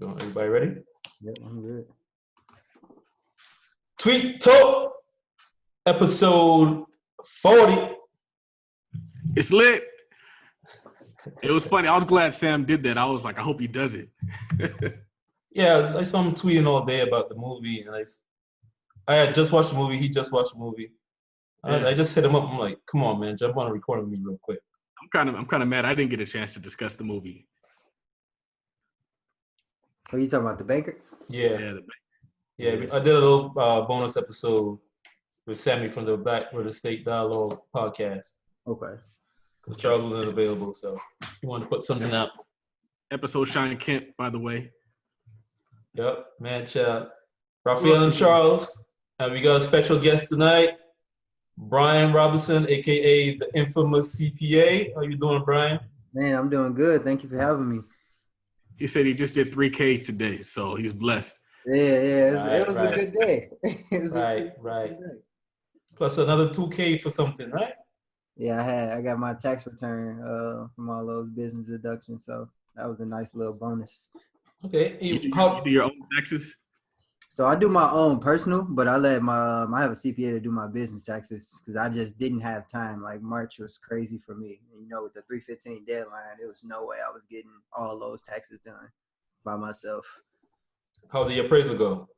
Everybody ready? Yep, I'm good. Tweet Talk, episode 40. It's lit. It was funny. I was glad Sam did that. I was like, I hope he does it. Yeah, I saw him tweeting all day about the movie, and I had just watched the movie. He just watched the movie. I just hit him up. I'm like, come on, man, jump on a recording with me real quick. I'm kind of mad. I didn't get a chance to discuss the movie. Are you talking about the banker? Yeah. I did a little bonus episode with Sammy from the Black Real Estate Dialogue podcast. Okay. Because Charles wasn't available, so he wanted to put something out. Episode Sean Kemp, by the way. Yep, man, child. Raphael and Charles. And we got a special guest tonight, Brian Robinson, aka the Infamous CPA. How you doing, Brian? Man, I'm doing good. Thank you for having me. He said he just did 3K today, so he's blessed. Yeah. It was a good day. Right. Plus another 2K for something, right? Yeah, I got my tax return from all those business deductions, so that was a nice little bonus. Okay. You do your own taxes? So I do my own personal, but I let I have a CPA to do my business taxes because I just didn't have time. Like March was crazy for me. You know, with the 3/15 deadline, there was no way I was getting all those taxes done by myself. How did the appraisal go?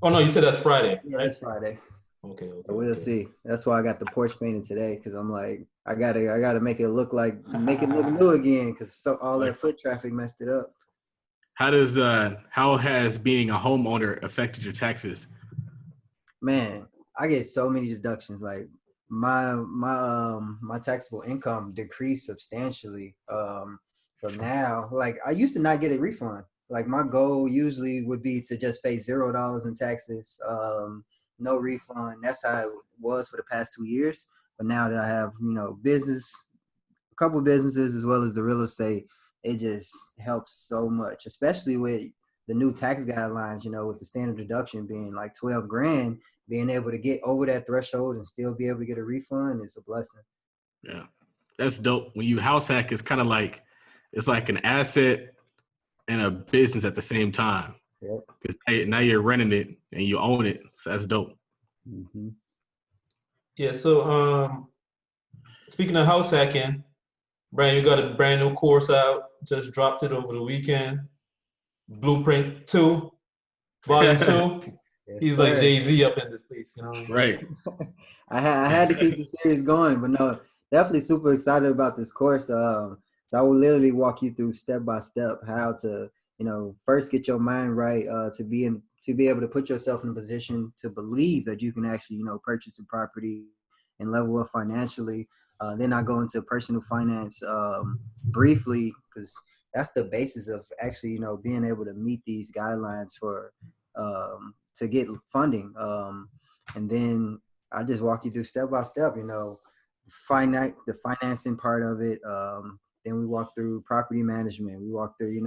Oh no, you said that's Friday. Yeah, right? That's Friday. Okay. So we'll see. That's why I got the porch painted today because I'm like, I gotta make it look new again because all that foot traffic messed it up. How has being a homeowner affected your taxes? Man, I get so many deductions. Like my taxable income decreased substantially. So now, like I used to not get a refund. Like my goal usually would be to just pay $0 in taxes, no refund. That's how it was for the past 2 years. But now that I have, a couple businesses as well as the real estate, it just helps so much, especially with the new tax guidelines, with the standard deduction being like 12 grand, being able to get over that threshold and still be able to get a refund is a blessing. Yeah, that's dope. When you house hack, it's kind of like, it's like an asset and a business at the same time. Yep. Because now you're renting it and you own it. So that's dope. Mm-hmm. Yeah, so speaking of house hacking, Brian, you got a brand new course out. Just dropped it over the weekend. Blueprint 2, Volume 2. Yes, He's sir. like Jay-Z up in this piece, you know? Right. I had to keep the series going, but no, definitely super excited about this course. So I will literally walk you through step by step how to, first get your mind right, to be able to put yourself in a position to believe that you can actually, purchase a property and level up financially. Then I go into personal finance briefly because that's the basis of actually, being able to meet these guidelines for to get funding. And then I just walk you through step by step, the financing part of it. Then we walk through property management. We walk through,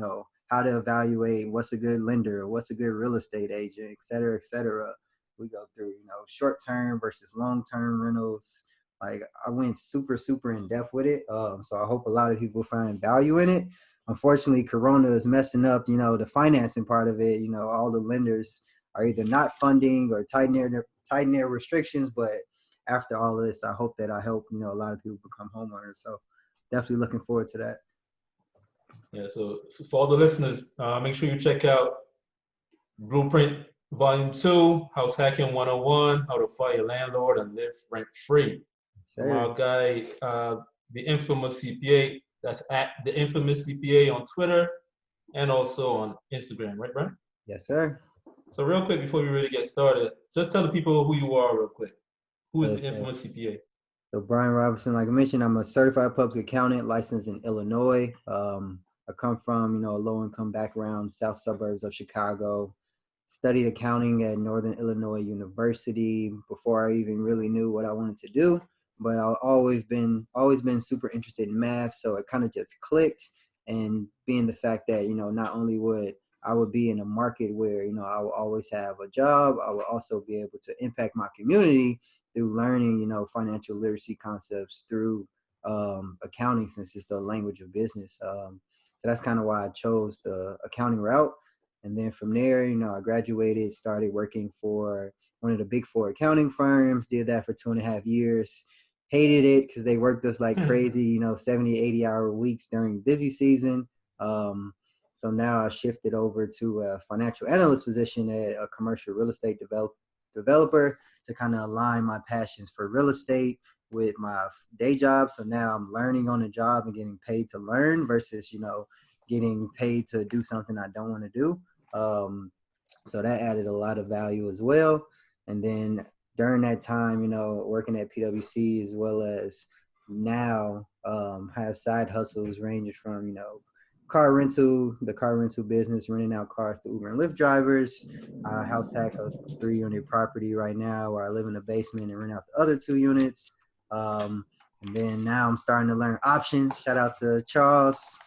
how to evaluate what's a good lender, what's a good real estate agent, et cetera, et cetera. We go through, short-term versus long-term rentals. Like I went super, super in depth with it. So I hope a lot of people find value in it. Unfortunately, Corona is messing up, the financing part of it. All the lenders are either not funding or tightening their restrictions. But after all of this, I hope that I help, a lot of people become homeowners. So definitely looking forward to that. Yeah, so for all the listeners, make sure you check out Blueprint Volume 2, House Hacking 101, How to Fire Your Landlord and Live Rent Free. From our guy, the Infamous CPA. That's at the Infamous CPA on Twitter and also on Instagram, right, Brian? Yes, sir. So real quick, before we really get started, just tell the people who you are real quick. Who is the Infamous CPA? So Brian Robinson, like I mentioned, I'm a certified public accountant licensed in Illinois. I come from, a low-income background, south suburbs of Chicago. Studied accounting at Northern Illinois University before I even really knew what I wanted to do. But I've always been super interested in math, so it kind of just clicked. And being the fact that, not only would I be in a market where, I will always have a job, I will also be able to impact my community through learning, financial literacy concepts through accounting, since it's the language of business. So that's kind of why I chose the accounting route. And then from there, I graduated, started working for one of the big four accounting firms, did that for 2.5 years. Hated it because they worked us like crazy, 70, 80-hour weeks during busy season. So now I shifted over to a financial analyst position at a commercial real estate developer to kind of align my passions for real estate with my day job. So now I'm learning on the job and getting paid to learn versus, getting paid to do something I don't want to do. So that added a lot of value as well. And then during that time, working at PwC as well as now have side hustles ranging from, the car rental business, renting out cars to Uber and Lyft drivers. House hack a 3-unit property right now where I live in the basement and rent out the other 2 units. And then now I'm starting to learn options. Shout out to Charles.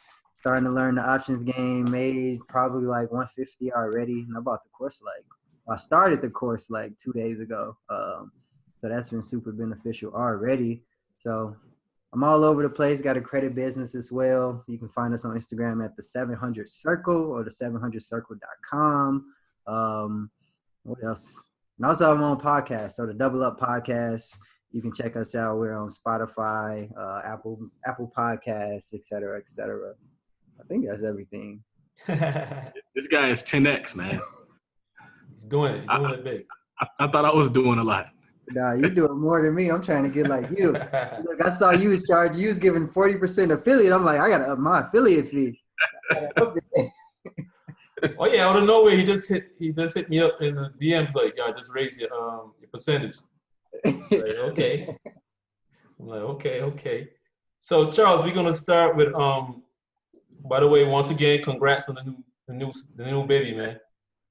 Starting to learn the options game, made probably like 150 already. And I bought the course I started the course like 2 days ago. So that's been super beneficial already. So I'm all over the place. Got a credit business as well. You can find us on Instagram at the 700 Circle or the 700circle.com. What else? And also I'm on podcast. So the Double Up Podcast. You can check us out. We're on Spotify, Apple Podcasts, et cetera, et cetera. I think that's everything. This guy is 10X, man. He's doing it. He's doing it big. I thought I was doing a lot. Nah, you're doing more than me. I'm trying to get like you. Look, I saw you was charged. You was giving 40% affiliate. I'm like, I got to up my affiliate fee. Oh yeah, out of nowhere, he just hit me up in the DMs like, "Yeah, just raise your percentage." Like, okay. I'm like, okay. So Charles, we're gonna start with by the way, once again, congrats on the new baby, man.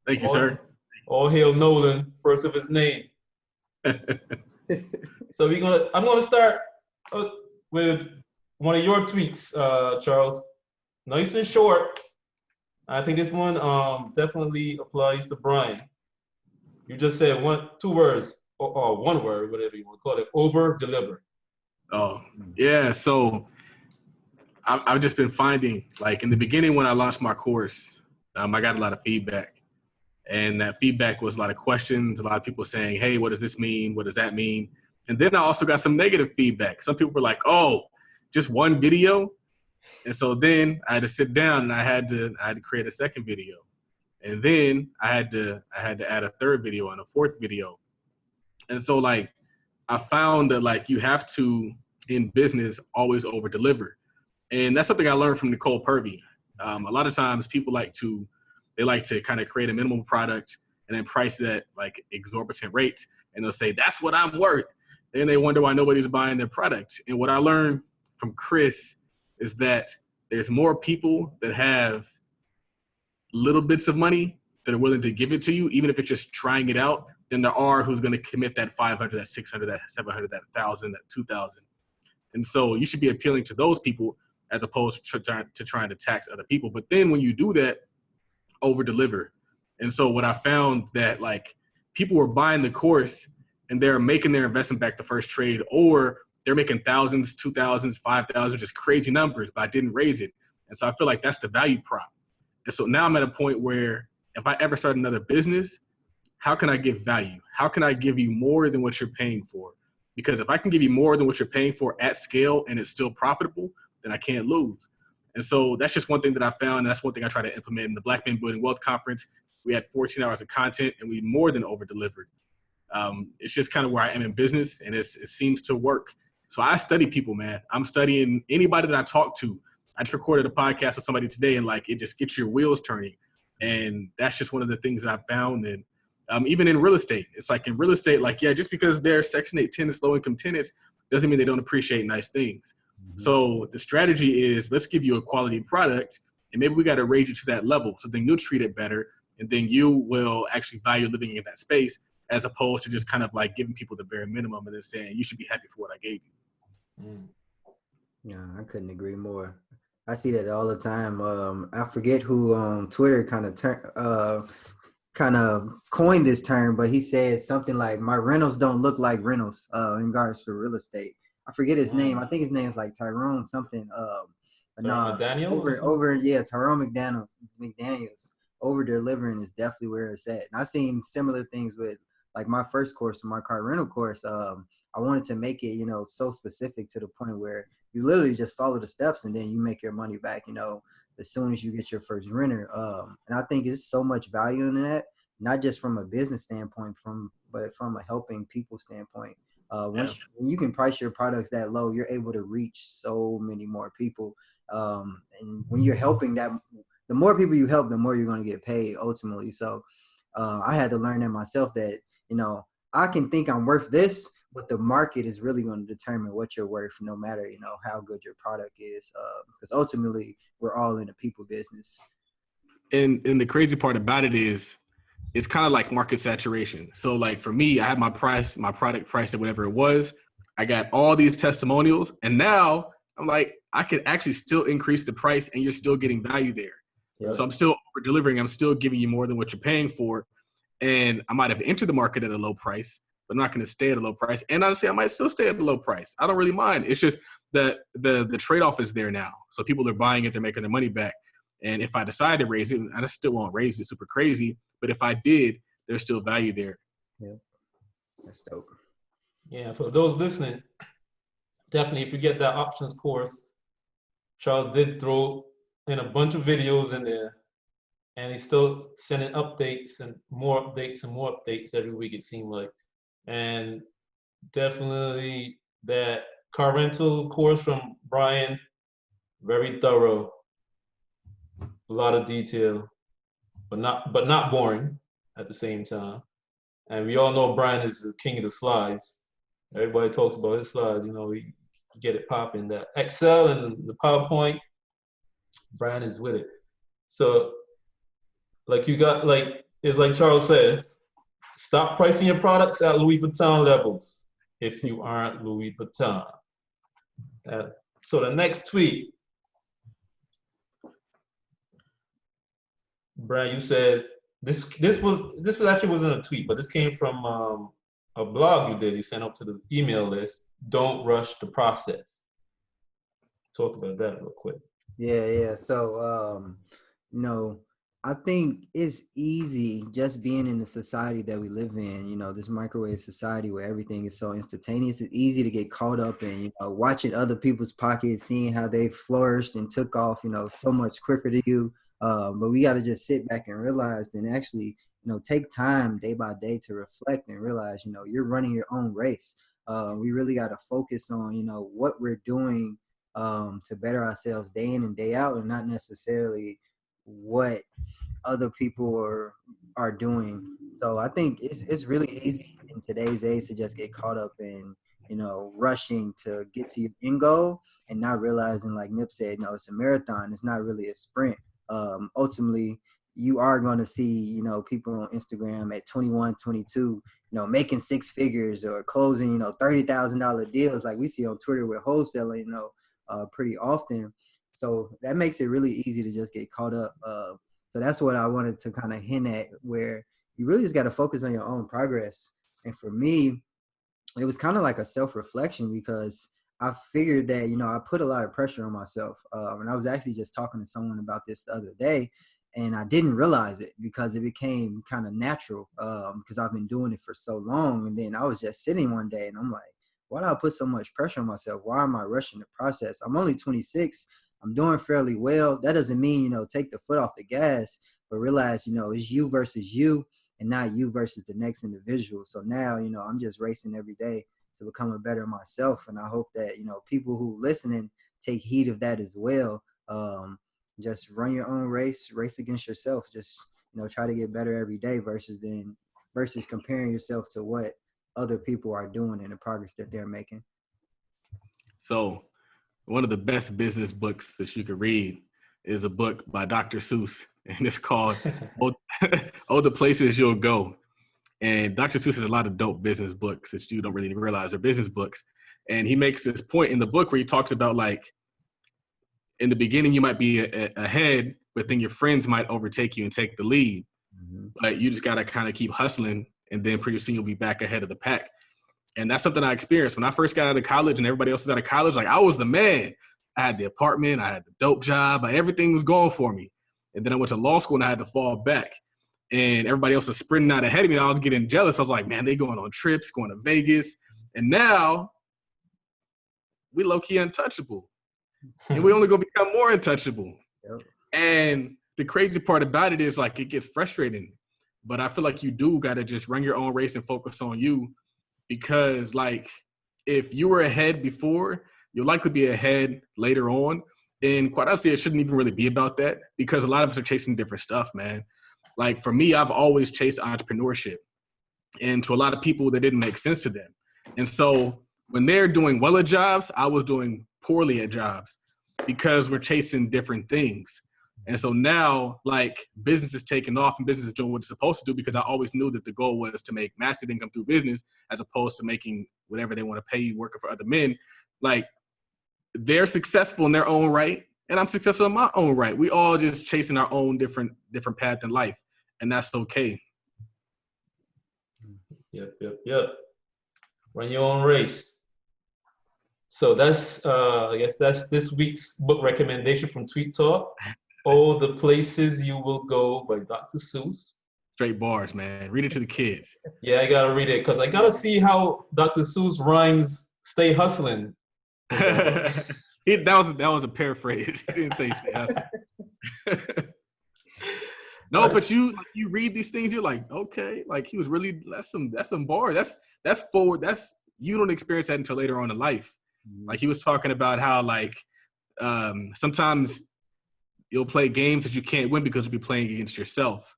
Thank you, sir. All hail Nolan, first of his name. So I'm gonna start with one of your tweets, Charles. Nice and short. I think this one definitely applies to Brian. You just said 2 words or 1 word, whatever you want to call it, over deliver. Oh, yeah. So I've just been finding, like in the beginning when I launched my course, I got a lot of feedback. And that feedback was a lot of questions, a lot of people saying, hey, what does this mean? What does that mean? And then I also got some negative feedback. Some people were like, oh, just 1 video? And so then I had to sit down and I had to create a second video. And then I had to add a 3rd video and a 4th video. And so like I found that like you have to, in business, always over deliver. And that's something I learned from Nicole Purvey. A lot of times people like to kind of create a minimum product and then price it at like exorbitant rates. And they'll say, that's what I'm worth. And they wonder why nobody's buying their product. And what I learned from Chris is that there's more people that have little bits of money that are willing to give it to you, even if it's just trying it out, than there are who's going to commit that 500, that 600, that 700, that 1,000, that 2,000. And so you should be appealing to those people as opposed to trying to tax other people. But then when you do that, over deliver. And so what I found that like people were buying the course and they're making their investment back the first trade, or they're making thousands, 2,000s, 5,000, just crazy numbers, but I didn't raise it. And so I feel like that's the value prop. And so now I'm at a point where if I ever start another business, how can I give value? How can I give you more than what you're paying for? Because if I can give you more than what you're paying for at scale and it's still profitable, then I can't lose. And so that's just one thing that I found, and that's one thing I try to implement in the Black Men Building Wealth Conference. We had 14 hours of content, and we more than over-delivered. It's just kind of where I am in business, and it seems to work. So I study people, man. I'm studying anybody that I talk to. I just recorded a podcast with somebody today, and like it just gets your wheels turning. And that's just one of the things that I found. And even in real estate, it's like in real estate, like, yeah, just because they're Section 8 tenants, low-income tenants, doesn't mean they don't appreciate nice things. Mm-hmm. So the strategy is, let's give you a quality product, and maybe we got to raise you to that level. So then you'll treat it better, and then you will actually value living in that space, as opposed to just kind of like giving people the bare minimum and then saying, you should be happy for what I gave you. Mm. Yeah, I couldn't agree more. I see that all the time. I forget who on Twitter kind of coined this term, but he said something like, my rentals don't look like rentals in regards for real estate. I forget his name. I think his name is like Tyrone something. Tyrone McDaniel? Tyrone McDaniels. over delivering is definitely where it's at. And I've seen similar things with like my first course, my car rental course. I wanted to make it, so specific to the point where you literally just follow the steps and then you make your money back, as soon as you get your first renter. And I think it's so much value in that, not just from a business standpoint, but from a helping people standpoint. When you can price your products that low, you're able to reach so many more people. And when you're helping that, the more people you help, the more you're going to get paid ultimately. So I had to learn that myself that, I can think I'm worth this, but the market is really going to determine what you're worth, no matter, how good your product is. Because ultimately, we're all in the people business. And the crazy part about it is, it's kind of like market saturation. So like for me, I had my product price at whatever it was. I got all these testimonials, and now I'm like, I could actually still increase the price and you're still getting value there. Yep. So I'm still over delivering. I'm still giving you more than what you're paying for. And I might have entered the market at a low price, but I'm not going to stay at a low price. And honestly, I might still stay at the low price. I don't really mind. It's just that the trade-off is there now. So people are buying it, they're making their money back. And if I decide to raise it, I still won't raise it super crazy. But if I did, there's still value there. Yeah, that's dope. Yeah, for those listening, definitely if you get that options course, Charles did throw in a bunch of videos in there, and he's still sending updates and more updates and more updates every week, it seemed like. And definitely that car rental course from Brian, very thorough, a lot of detail, but not boring at the same time. And we all know Brian is the king of the slides. Everybody talks about his slides. We get it popping. That Excel and the PowerPoint, Brian is with it. So, it's like Charles said, stop pricing your products at Louis Vuitton levels if you aren't Louis Vuitton. So the next tweet, Brian, you said this actually wasn't a tweet, but this came from a blog you did. You sent up to the email list. Don't rush the process. Talk about that real quick. Yeah. So, I think it's easy just being in the society that we live in, this microwave society where everything is so instantaneous. It's easy to get caught up in, watching other people's pockets, seeing how they flourished and took off, so much quicker to you. But we got to just sit back and realize and actually, take time day by day to reflect and realize, you're running your own race. We really got to focus on, what we're doing to better ourselves day in and day out, and not necessarily what other people are doing. So I think it's really easy in today's age to just get caught up in, rushing to get to your end goal and not realizing, like Nip said, it's a marathon. It's not really a sprint. Ultimately, you are going to see, people on Instagram at 21, 22, making six figures or closing, $30,000 deals like we see on Twitter with wholesaling, pretty often. So that makes it really easy to just get caught up. So that's what I wanted to kind of hint at, where you really just got to focus on your own progress. And for me, it was kind of like a self-reflection, because I figured that, I put a lot of pressure on myself. And I was actually just talking to someone about this the other day, and I didn't realize it because it became kind of natural because I've been doing it for so long. And then I was just sitting one day and I'm like, why do I put so much pressure on myself? Why am I rushing the process? I'm only 26. I'm doing fairly well. That doesn't mean, take the foot off the gas, but realize, it's you versus you and not you versus the next individual. So now, I'm just racing every day to become a better myself. And I hope that, people who listening take heed of that as well. Just run your own race against yourself. Just, try to get better every day versus comparing yourself to what other people are doing and the progress that they're making. So one of the best business books that you could read is a book by Dr. Seuss, and it's called Oh, the Places You'll Go. And Dr. Seuss has a lot of dope business books that you don't really realize are business books. And he makes this point in the book where he talks about, like, in the beginning, you might be ahead, but then your friends might overtake you and take the lead. Mm-hmm. But you just got to kind of keep hustling, and then pretty soon you'll be back ahead of the pack. And that's something I experienced when I first got out of college and everybody else was out of college. Like, I was the man. I had the apartment. I had the dope job. Like, everything was going for me. And then I went to law school and I had to fall back. And everybody else was sprinting out ahead of me. And I was getting jealous. I was like, man, they going on trips, going to Vegas. And now we low-key untouchable. And we only going to become more untouchable. Yep. And the crazy part about it is, like, it gets frustrating. But I feel like you do got to just run your own race and focus on you. Because, like, if you were ahead before, you'll likely be ahead later on. And quite honestly, it shouldn't even really be about that, because a lot of us are chasing different stuff, man. Like, for me, I've always chased entrepreneurship. And to a lot of people, that didn't make sense to them. And so when they're doing well at jobs, I was doing poorly at jobs, because we're chasing different things. And so now, like, business is taking off and business is doing what it's supposed to do, because I always knew that the goal was to make massive income through business as opposed to making whatever they want to pay you working for other men. Like, they're successful in their own right, and I'm successful in my own right. We all just chasing our own different path in life, and that's okay. Yep. Run your own race. So that's, I guess that's this week's book recommendation from Tweet Talk. All the Places You Will Go by Dr. Seuss. Straight bars, man. Read it to the kids. Yeah, I gotta read it because I gotta see how Dr. Seuss rhymes "stay hustling." That was a paraphrase. He didn't say stay hustling. No, but you read these things, you're like, okay, like, he was really, that's some bar. That's forward. You don't experience that until later on in life. Like, he was talking about how, like, sometimes you'll play games that you can't win because you'll be playing against yourself.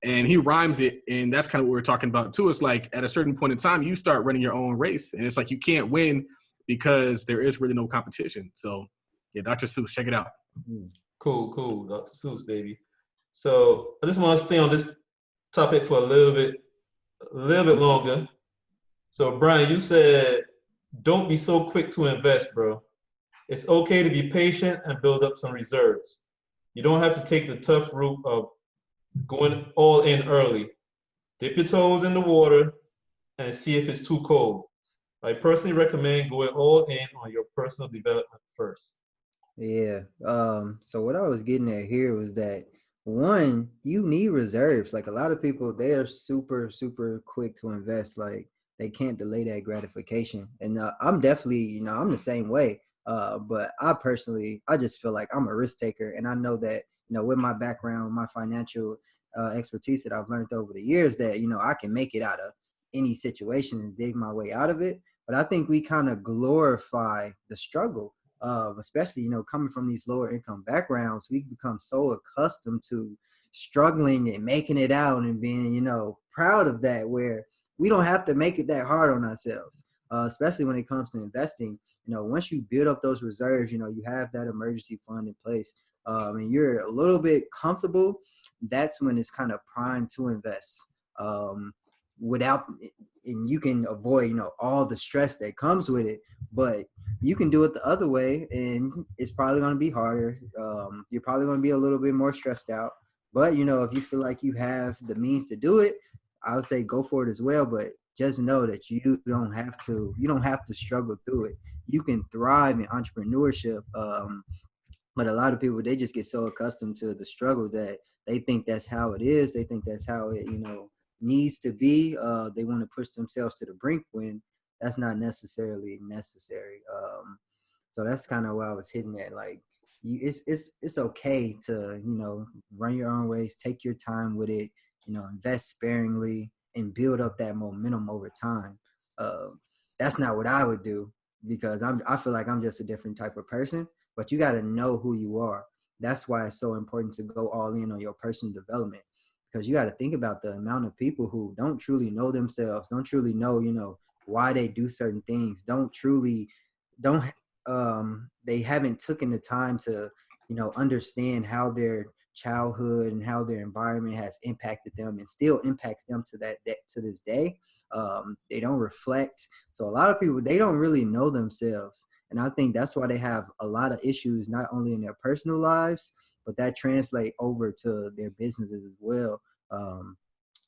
And he rhymes it, and that's kind of what we're talking about too. It's like, at a certain point in time, you start running your own race, and it's like you can't win because there is really no competition. So, yeah, Dr. Seuss, check it out. Cool, Dr. Seuss, baby. So I just want to stay on this topic for a little bit longer. So, Brian, you said, don't be so quick to invest, bro. It's okay to be patient and build up some reserves. You don't have to take the tough route of going all in early. Dip your toes in the water and see if it's too cold. I personally recommend going all in on your personal development first. Yeah. So what I was getting at here was that, one, you need reserves. Like, a lot of people, they are super, super quick to invest. Like, they can't delay that gratification. And I'm definitely, I'm the same way. But I just feel like I'm a risk taker. And I know that, with my background, my financial expertise that I've learned over the years, that, I can make it out of any situation and dig my way out of it. But I think we kind of glorify the struggle. Especially, coming from these lower income backgrounds, we become so accustomed to struggling and making it out and being, proud of that, where we don't have to make it that hard on ourselves, especially when it comes to investing. Once you build up those reserves, you have that emergency fund in place, and you're a little bit comfortable, that's when it's kind of prime to invest. And you can avoid, all the stress that comes with it, but you can do it the other way, and it's probably going to be harder. You're probably going to be a little bit more stressed out, but if you feel like you have the means to do it, I would say go for it as well. But just know that you don't have to struggle through it. You can thrive in entrepreneurship. But a lot of people, they just get so accustomed to the struggle that they think that's how it is. They think that's how it, needs to be. They want to push themselves to the brink when that's not necessarily necessary. So that's kind of what I was hitting at. Like, it's okay to, run your own race, take your time with it, invest sparingly and build up that momentum over time. That's not what I would do, because I feel like I'm just a different type of person. But you got to know who you are. That's why it's so important to go all in on your personal development, because you got to think about the amount of people who don't truly know themselves, don't truly know, why they do certain things, they haven't taken the time to, understand how their childhood and how their environment has impacted them and still impacts them to this day. They don't reflect. So a lot of people, they don't really know themselves. And I think that's why they have a lot of issues, not only in their personal lives, but that translate over to their businesses as well. So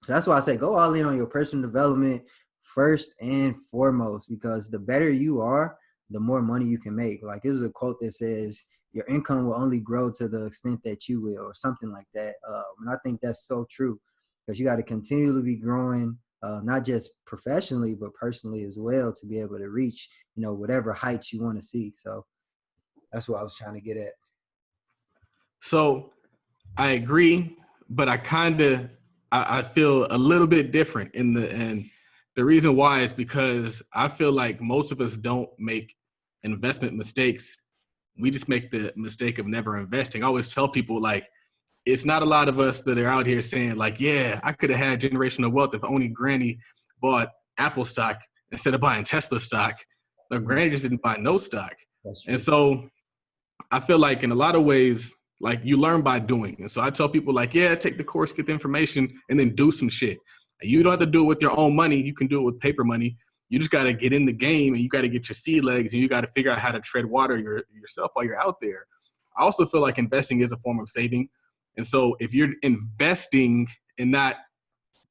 that's why I say go all in on your personal development first and foremost, because the better you are, the more money you can make. Like, there's a quote that says, your income will only grow to the extent that you will, or something like that. And I think that's so true, because you got to continually be growing, not just professionally, but personally as well, to be able to reach, whatever heights you want to see. So that's what I was trying to get at. So I agree, but I feel a little bit different and the reason why is because I feel like most of us don't make investment mistakes. We just make the mistake of never investing. I always tell people, like, it's not a lot of us that are out here saying, like, yeah, I could have had generational wealth if only Granny bought Apple stock instead of buying Tesla stock. But Granny just didn't buy no stock. That's true. And so I feel like in a lot of ways, like, you learn by doing. And so I tell people, like, yeah, take the course, get the information, and then do some shit. You don't have to do it with your own money. You can do it with paper money. You just got to get in the game, and you got to get your sea legs, and you got to figure out how to tread water yourself while you're out there. I also feel like investing is a form of saving. And so if you're investing and not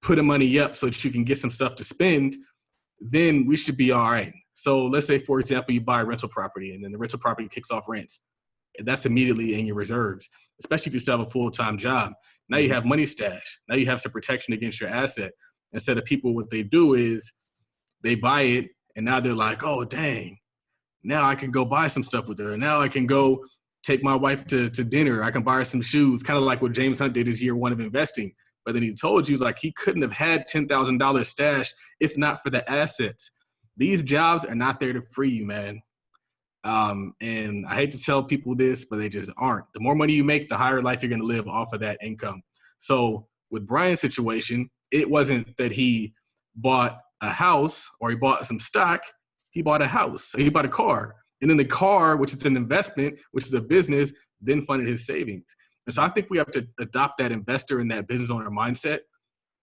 putting money up so that you can get some stuff to spend, then we should be all right. So let's say, for example, you buy a rental property, and then the rental property kicks off rents. That's immediately in your reserves, especially if you still have a full-time job. Now you have money stash. Now you have some protection against your asset. Instead of people, what they do is they buy it, and now they're like, oh, dang, now I can go buy some stuff with her. Now I can go take my wife to dinner. I can buy her some shoes, kind of like what James Hunt did his year one of investing. But then he told you, he's like, he couldn't have had $10,000 stash if not for the assets. These jobs are not there to free you, man. And I hate to tell people this, but they just aren't. The more money you make, the higher life you're going to live off of that income. So with Brian's situation, it wasn't that he bought a house or he bought some stock. He bought a house. So he bought a car. And then the car, which is an investment, which is a business, then funded his savings. And so I think we have to adopt that investor and that business owner mindset.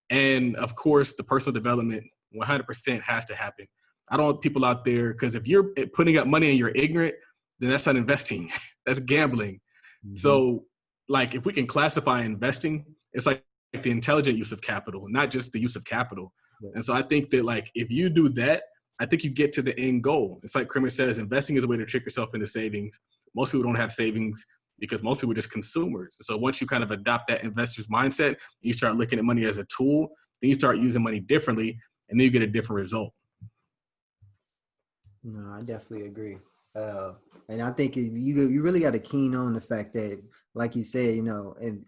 And of course, the personal development 100% has to happen. I don't want people out there, because if you're putting up money and you're ignorant, then that's not investing. That's gambling. Mm-hmm. So, like, if we can classify investing, it's like the intelligent use of capital, not just the use of capital. Yeah. And so I think that, like, if you do that, I think you get to the end goal. It's like Kramer says, investing is a way to trick yourself into savings. Most people don't have savings because most people are just consumers. So once you kind of adopt that investor's mindset, you start looking at money as a tool, then you start using money differently, and then you get a different result. No, I definitely agree. And I think you really got to keen on the fact that, like you said,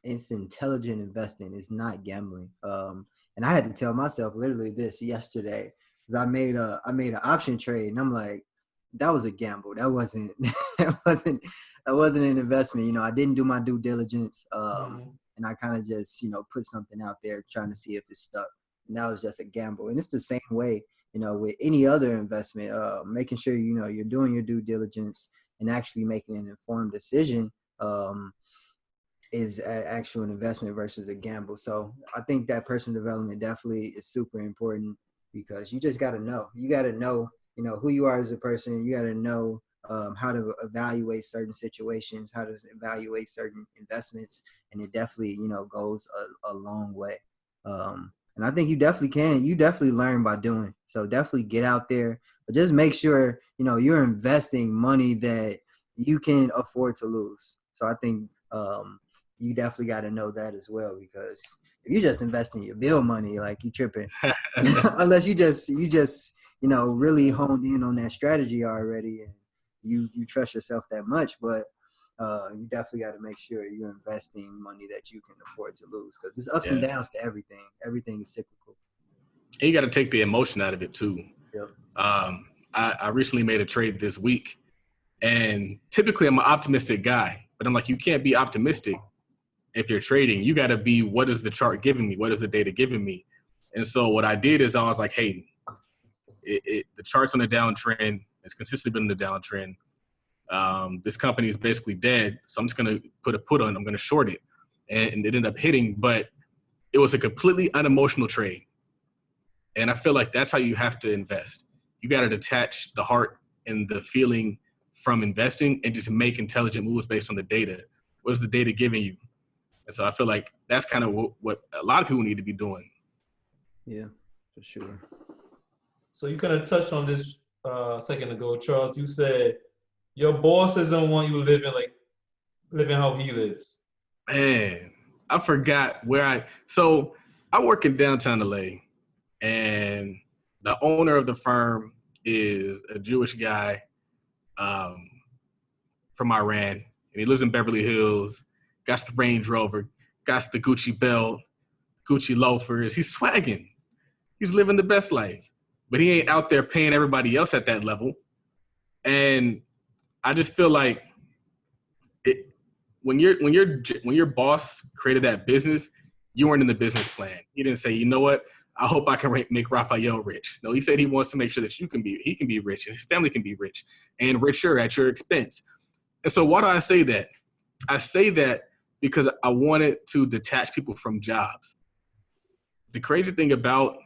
it's intelligent investing. It's not gambling. And I had to tell myself literally this yesterday, because I made an option trade, and I'm like, that was a gamble. That wasn't an investment. I didn't do my due diligence. And I kind of just, put something out there trying to see if it stuck. And that was just a gamble. And it's the same way, with any other investment, making sure, you're doing your due diligence and actually making an informed decision is an actual investment versus a gamble. So I think that personal development definitely is super important, because you just got to know. You got to know, who you are as a person. You got to know how to evaluate certain situations, how to evaluate certain investments. And it definitely, goes a long way. And I think you definitely can. You definitely learn by doing. So definitely get out there, but just make sure, you're investing money that you can afford to lose. So I think you definitely got to know that as well, because if you just invest in your bill money, like, you tripping, unless you just, really honed in on that strategy already, and you trust yourself that much. But you definitely got to make sure you're investing money that you can afford to lose, because there's ups and downs to everything. Everything is cyclical. And you got to take the emotion out of it too. Yep. I recently made a trade this week, and typically I'm an optimistic guy, but I'm like, you can't be optimistic if you're trading. You got to be, what is the chart giving me? What is the data giving me? And so what I did is I was like, hey, the chart's on a downtrend. It's consistently been on the downtrend. This company is basically dead, so I'm just going to put a put on. I'm going to short it. And it ended up hitting, but it was a completely unemotional trade. And I feel like that's how you have to invest. You got to detach the heart and the feeling from investing and just make intelligent moves based on the data. What is the data giving you? And so I feel like that's kind of what a lot of people need to be doing. Yeah, for sure. So you kind of touched on this a second ago, Charles. You said your boss doesn't want you living like living how he lives? Man, I forgot so I work in downtown LA, and the owner of the firm is a Jewish guy um, from Iran, and he lives in Beverly Hills, got the Range Rover, got the Gucci belt, Gucci loafers. He's swagging. He's living the best life, but he ain't out there paying everybody else at that level. And I just feel like when your boss created that business, you weren't in the business plan. He didn't say, you know what, I hope I can make Raphael rich. No, he said he wants to make sure that he can be rich and his family can be rich and richer at your expense. And so why do I say that? I say that because I wanted to detach people from jobs. The crazy thing about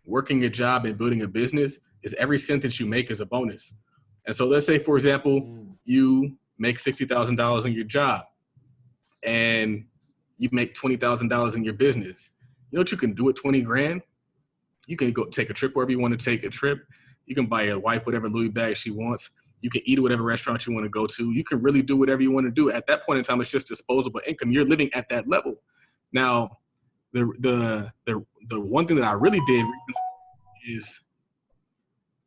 working a job and building a business is every cent that you make is a bonus. And so let's say, for example, you make $60,000 in your job and you make $20,000 in your business. You know what you can do with 20 grand? You can go take a trip wherever you want to take a trip. You can buy your wife whatever Louis bag she wants. You can eat at whatever restaurant you want to go to. You can really do whatever you want to do. At that point in time, it's just disposable income. You're living at that level. Now, the one thing that I really did is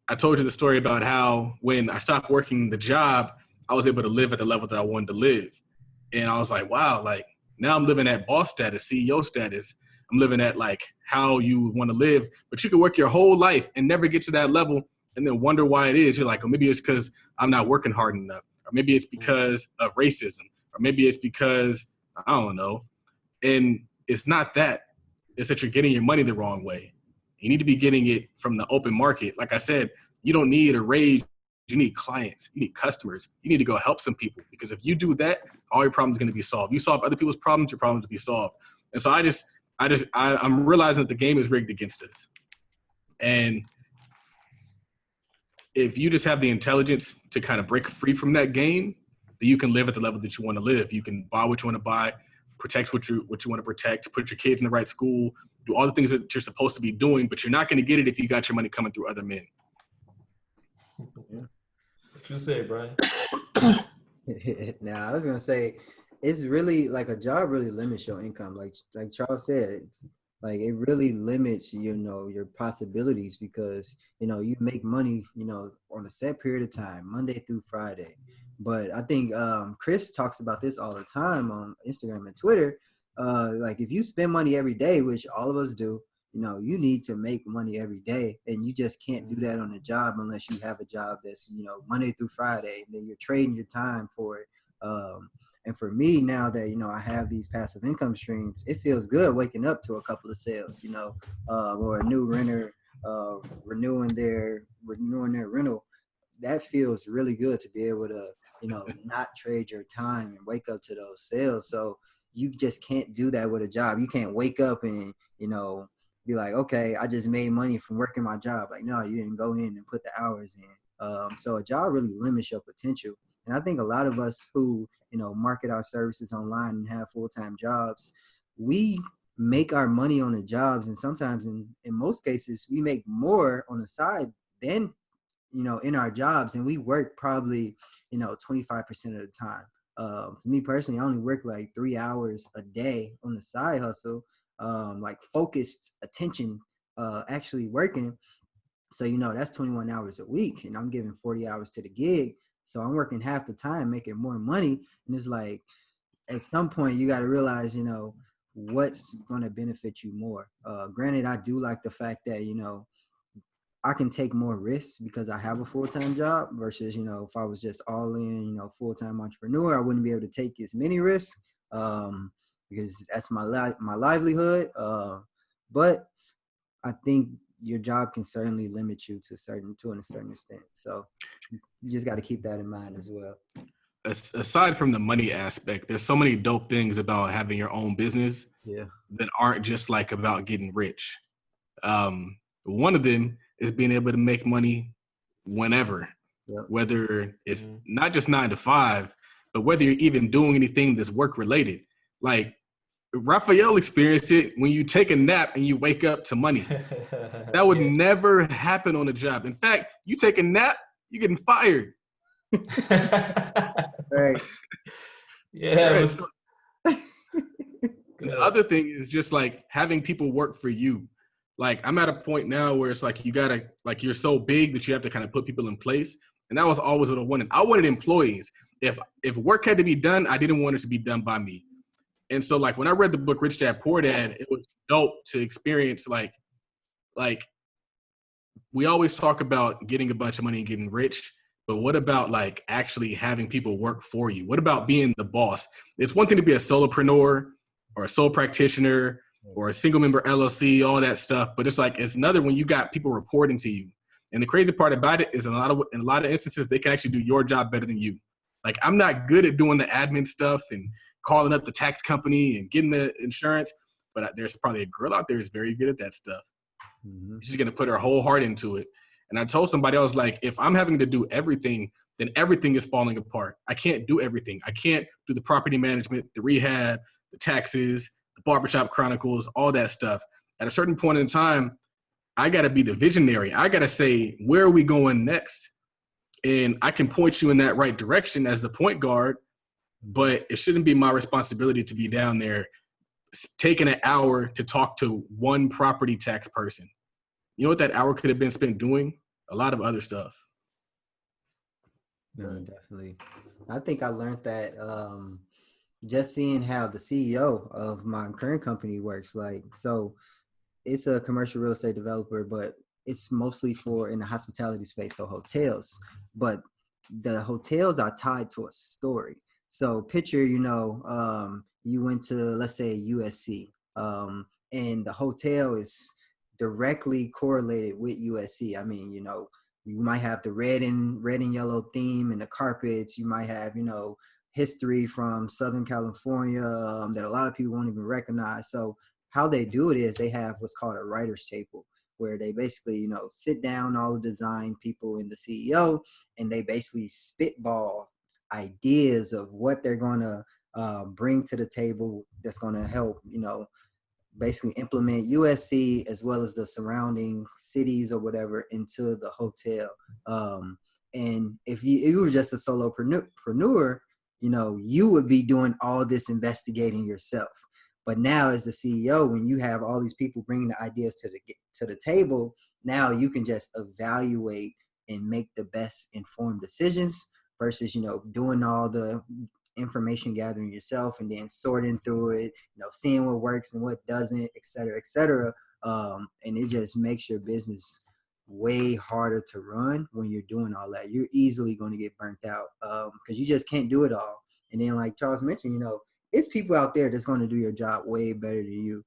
I told you the story about how when I stopped working the job, I was able to live at the level that I wanted to live. And I was like, wow, like now I'm living at boss status, CEO status. I'm living at like how you want to live, but you can work your whole life and never get to that level and then wonder why it is. You're like, oh, maybe it's because I'm not working hard enough. Or maybe it's because of racism. Or maybe it's because, I don't know. And it's not that. It's that you're getting your money the wrong way. You need to be getting it from the open market. Like I said, you don't need a raise. You need clients. You need customers. You need to go help some people, because if you do that, all your problems are going to be solved. You solve other people's problems, your problems will be solved. And so I'm realizing that the game is rigged against us. And if you just have the intelligence to kind of break free from that game, then you can live at the level that you want to live. You can buy what you want to buy, protect what you want to protect, put your kids in the right school, do all the things that you're supposed to be doing, but you're not going to get it if you got your money coming through other men. What you say, Brian? Now, I was gonna say, it's really like a job really limits your income. Like Charles said, it's like it really limits, your possibilities, because you make money, on a set period of time, Monday through Friday. But I think Chris talks about this all the time on Instagram and Twitter. Like if you spend money every day, which all of us do, you need to make money every day, and you just can't do that on a job unless you have a job that's, Monday through Friday, and then you're trading your time for it. And for me, now that, I have these passive income streams, it feels good waking up to a couple of sales, or a new renter renewing their rental. That feels really good to be able to, not trade your time and wake up to those sales. So you just can't do that with a job. You can't wake up and, be like, okay, I just made money from working my job. Like, no, you didn't go in and put the hours in. So a job really limits your potential. And I think a lot of us who, market our services online and have full-time jobs, we make our money on the jobs. And sometimes in most cases, we make more on the side than, in our jobs. And we work probably, 25% of the time. To me personally, I only work like 3 hours a day on the side hustle. Like focused attention, actually working. So, that's 21 hours a week, and I'm giving 40 hours to the gig. So I'm working half the time, making more money. And it's like, at some point you got to realize, what's going to benefit you more. Granted, I do like the fact that, I can take more risks because I have a full-time job versus, if I was just all in, full-time entrepreneur, I wouldn't be able to take as many risks. Because that's my livelihood. But I think your job can certainly limit you to a certain extent. So you just got to keep that in mind as well. Aside from the money aspect, there's so many dope things about having your own business that aren't just like about getting rich. One of them is being able to make money whenever, whether it's not just 9 to 5, but whether you're even doing anything that's work related. Like Raphael experienced it when you take a nap and you wake up to money. That would never happen on a job. In fact, you take a nap, you're getting fired. Right. Yeah, Right. Mr. So the Good. other thing is just like having people work for you. Like I'm at a point now where it's like you gotta like you're so big that you have to kind of put people in place. And that was always what I wanted. I wanted employees. If work had to be done, I didn't want it to be done by me. And so like when I read the book Rich Dad Poor Dad, it was dope to experience like we always talk about getting a bunch of money and getting rich, but what about like actually having people work for you? What about being the boss? It's one thing to be a solopreneur or a sole practitioner or a single member LLC, all that stuff, but it's like it's another when you got people reporting to you. And the crazy part about it is in a lot of instances they can actually do your job better than you. Like I'm not good at doing the admin stuff and calling up the tax company and getting the insurance, but there's probably a girl out there who's very good at that stuff. Mm-hmm. She's going to put her whole heart into it. And I told somebody, I was like, if I'm having to do everything, then everything is falling apart. I can't do everything. I can't do the property management, the rehab, the taxes, the barbershop chronicles, all that stuff. At a certain point in time, I got to be the visionary. I got to say, where are we going next? And I can point you in that right direction as the point guard, but it shouldn't be my responsibility to be down there taking an hour to talk to one property tax person. You know what that hour could have been spent doing? A lot of other stuff. No, definitely. I think I learned that just seeing how the CEO of my current company works. Like, so it's a commercial real estate developer, but it's mostly for in the hospitality space, so hotels. But the hotels are tied to a story. So picture, you went to, let's say, USC, and the hotel is directly correlated with USC. I mean, you might have the red and yellow theme and the carpets. You might have, history from Southern California that a lot of people won't even recognize. So how they do it is they have what's called a writer's table, where they basically, sit down all the design people and the CEO, and they basically spitball ideas of what they're going to bring to the table that's going to help, basically implement USC as well as the surrounding cities or whatever into the hotel. And if you were just a solopreneur, you would be doing all this investigating yourself. But now as the CEO, when you have all these people bringing the ideas to the table, now you can just evaluate and make the best informed decisions versus, doing all the information gathering yourself and then sorting through it, seeing what works and what doesn't, et cetera, et cetera. And it just makes your business way harder to run when you're doing all that. You're easily going to get burnt out because you just can't do it all. And then like Charles mentioned, it's people out there that's going to do your job way better than you.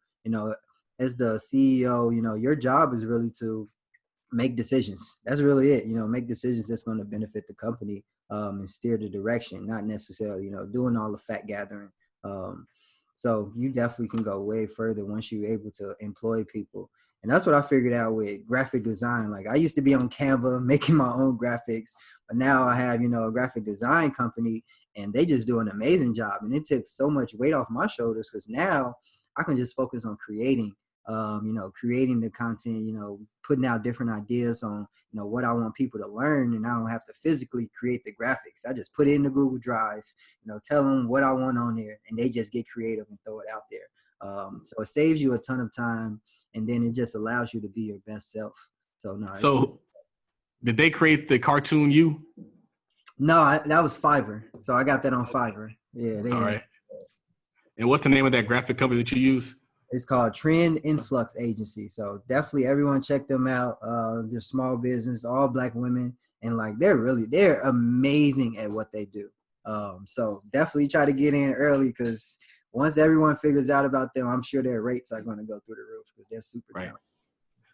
As the CEO, your job is really to make decisions. That's really it. Make decisions that's going to benefit the company and steer the direction, not necessarily, doing all the fact gathering. So you definitely can go way further once you're able to employ people. And that's what I figured out with graphic design. Like I used to be on Canva making my own graphics, but now I have, a graphic design company and they just do an amazing job. And it took so much weight off my shoulders because now I can just focus on creating the content, putting out different ideas on, what I want people to learn. And I don't have to physically create the graphics. I just put it in the Google Drive, tell them what I want on there and they just get creative and throw it out there. So it saves you a ton of time and then it just allows you to be your best self. So no. So did they create the cartoon you? No, that was Fiverr. So I got that on Fiverr. Yeah. All right. And what's the name of that graphic company that you use? It's called Trend Influx Agency. So definitely everyone check them out. They're small business, all Black women. And like, they're amazing at what they do. So definitely try to get in early because once everyone figures out about them, I'm sure their rates are going to go through the roof because they're super talented.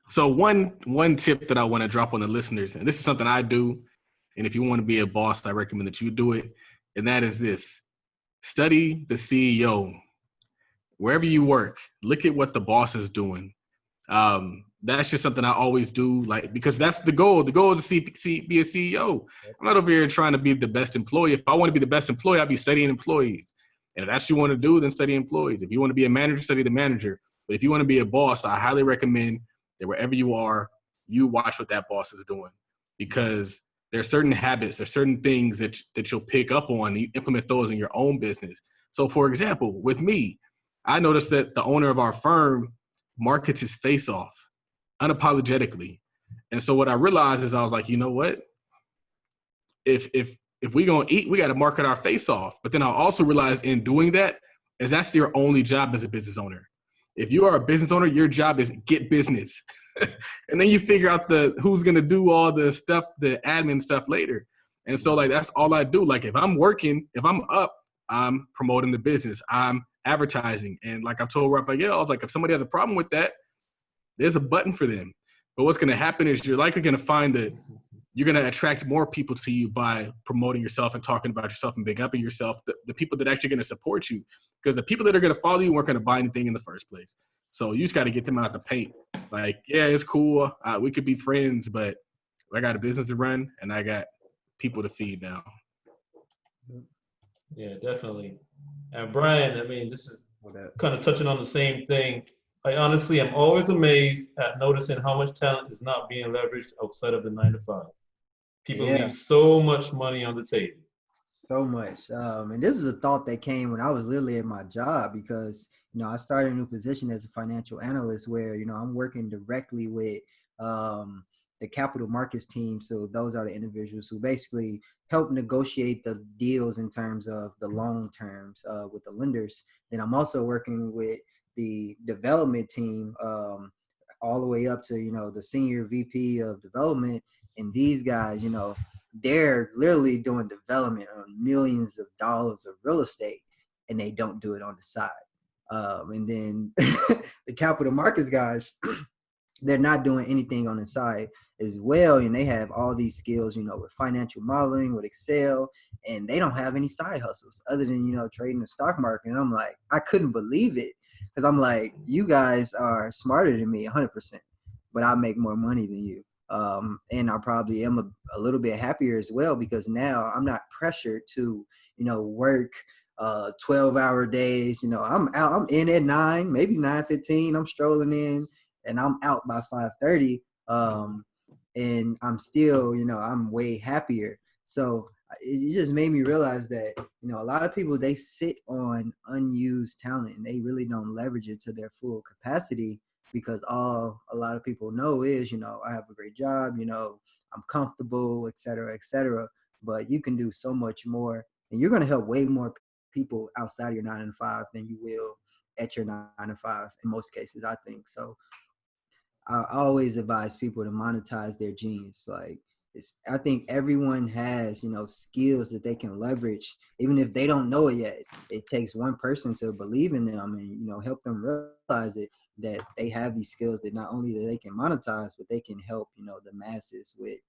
So one tip that I want to drop on the listeners, and this is something I do, and if you want to be a boss, I recommend that you do it, and that is this. Study the CEO. Wherever you work, look at what the boss is doing. That's just something I always do, like, because that's the goal. The goal is to be a CEO. I'm not over here trying to be the best employee. If I want to be the best employee, I'll be studying employees. And if that's what you want to do, then study employees. If you want to be a manager, study the manager. But if you want to be a boss, I highly recommend that wherever you are, you watch what that boss is doing. Because there are certain habits, there are certain things that you'll pick up on, and you implement those in your own business. So for example, with me, I noticed that the owner of our firm markets his face off unapologetically. And so what I realized is I was like, you know what? If we gonna eat, we got to market our face off. But then I also realized in doing that is that's your only job as a business owner. If you are a business owner, your job is get business. And then you figure out who's going to do all the stuff, the admin stuff later. And so like, that's all I do. Like if I'm working, if I'm up, I'm promoting the business, I'm advertising. And like I told Raphael, I was like, if somebody has a problem with that, there's a button for them. But what's going to happen is you're likely going to find that you're going to attract more people to you by promoting yourself and talking about yourself and big upping yourself, the people that are actually going to support you. Because the people that are going to follow you weren't going to buy anything in the first place. So you just got to get them out the paint. Like, yeah, it's cool. We could be friends, but I got a business to run and I got people to feed now. Yeah, definitely. And Brian, I mean, this is kind of touching on the same thing. I honestly am always amazed at noticing how much talent is not being leveraged outside of the 9-to-5. People leave so much money on the table. So much. And this is a thought that came when I was literally at my job because, I started a new position as a financial analyst where, I'm working directly with the capital markets team. So those are the individuals who basically help negotiate the deals in terms of the loan terms with the lenders. Then I'm also working with the development team all the way up to, the senior VP of development. And these guys, they're literally doing development on millions of dollars of real estate and they don't do it on the side. And then the capital markets guys, they're not doing anything on the side as well. And they have all these skills, with financial modeling, with Excel, and they don't have any side hustles other than, trading the stock market. And I'm like, I couldn't believe it because I'm like, you guys are smarter than me 100%, but I make more money than you. And I probably am a little bit happier as well because now I'm not pressured to, work 12-hour days. I'm out, I'm in at 9, maybe 9:15. I'm strolling in and I'm out by 5:30. And I'm still, I'm way happier. So it just made me realize that, a lot of people, they sit on unused talent and they really don't leverage it to their full capacity. Because all a lot of people know is, I have a great job, I'm comfortable, et cetera, but you can do so much more and you're going to help way more people outside of your 9-to-5 than you will at your 9-to-5 in most cases, I think. So I always advise people to monetize their genius. Like I think everyone has, skills that they can leverage, even if they don't know it yet. It takes one person to believe in them and, help them realize it, that they have these skills that not only that they can monetize, but they can help, the masses with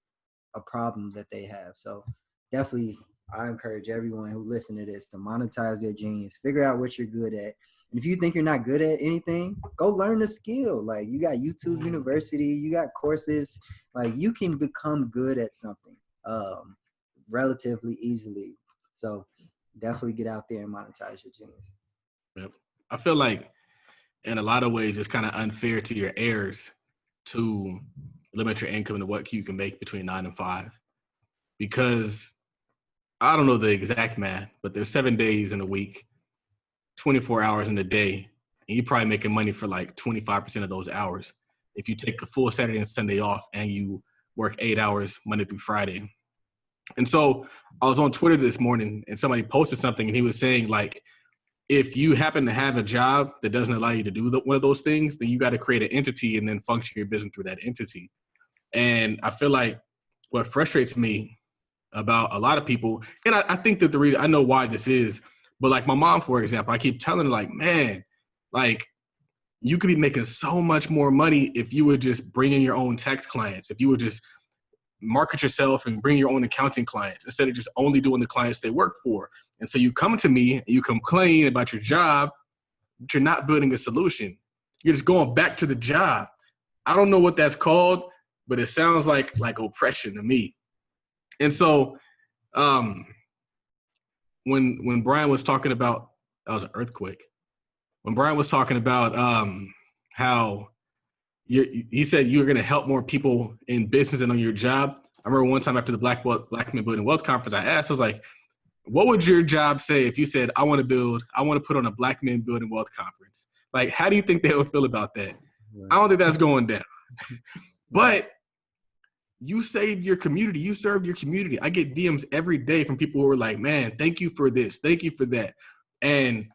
a problem that they have. So definitely I encourage everyone who listen to this to monetize their genius, figure out what you're good at. And if you think you're not good at anything, go learn the skill. Like you got YouTube University, you got courses, like you can become good at something relatively easily. So definitely get out there and monetize your genius. Yep. I feel like in a lot of ways, it's kind of unfair to your heirs to limit your income to what you can make between 9 and 5. Because I don't know the exact math, but there's 7 days in a week, 24 hours in a day, and you're probably making money for like 25% of those hours. If you take a full Saturday and Sunday off and you work 8 hours Monday through Friday. And so I was on Twitter this morning and somebody posted something and he was saying like, if you happen to have a job that doesn't allow you to do one of those things, then you got to create an entity and then function your business through that entity. And I feel like what frustrates me about a lot of people, and I think that the reason, I know why this is, but like my mom, for example, I keep telling her like, man, like you could be making so much more money if you would just bring in your own tax clients, if you would just market yourself and bring your own accounting clients instead of just only doing the clients they work for. And so you come to me and you complain about your job, but you're not building a solution. You're just going back to the job. I don't know what that's called, but it sounds like oppression to me. And so when Brian was talking about, that was an earthquake. When Brian was talking about how he said you're going to help more people in business and on your job, I remember one time after the Black Men Building Wealth Conference, I asked, I was like, what would your job say if you said, I want to put on a Black Men Building Wealth Conference? Like, how do you think they would feel about that? Right. I don't think that's going down. But you saved your community. You served your community. I get DMs every day from people who are like, man, thank you for this. Thank you for that. And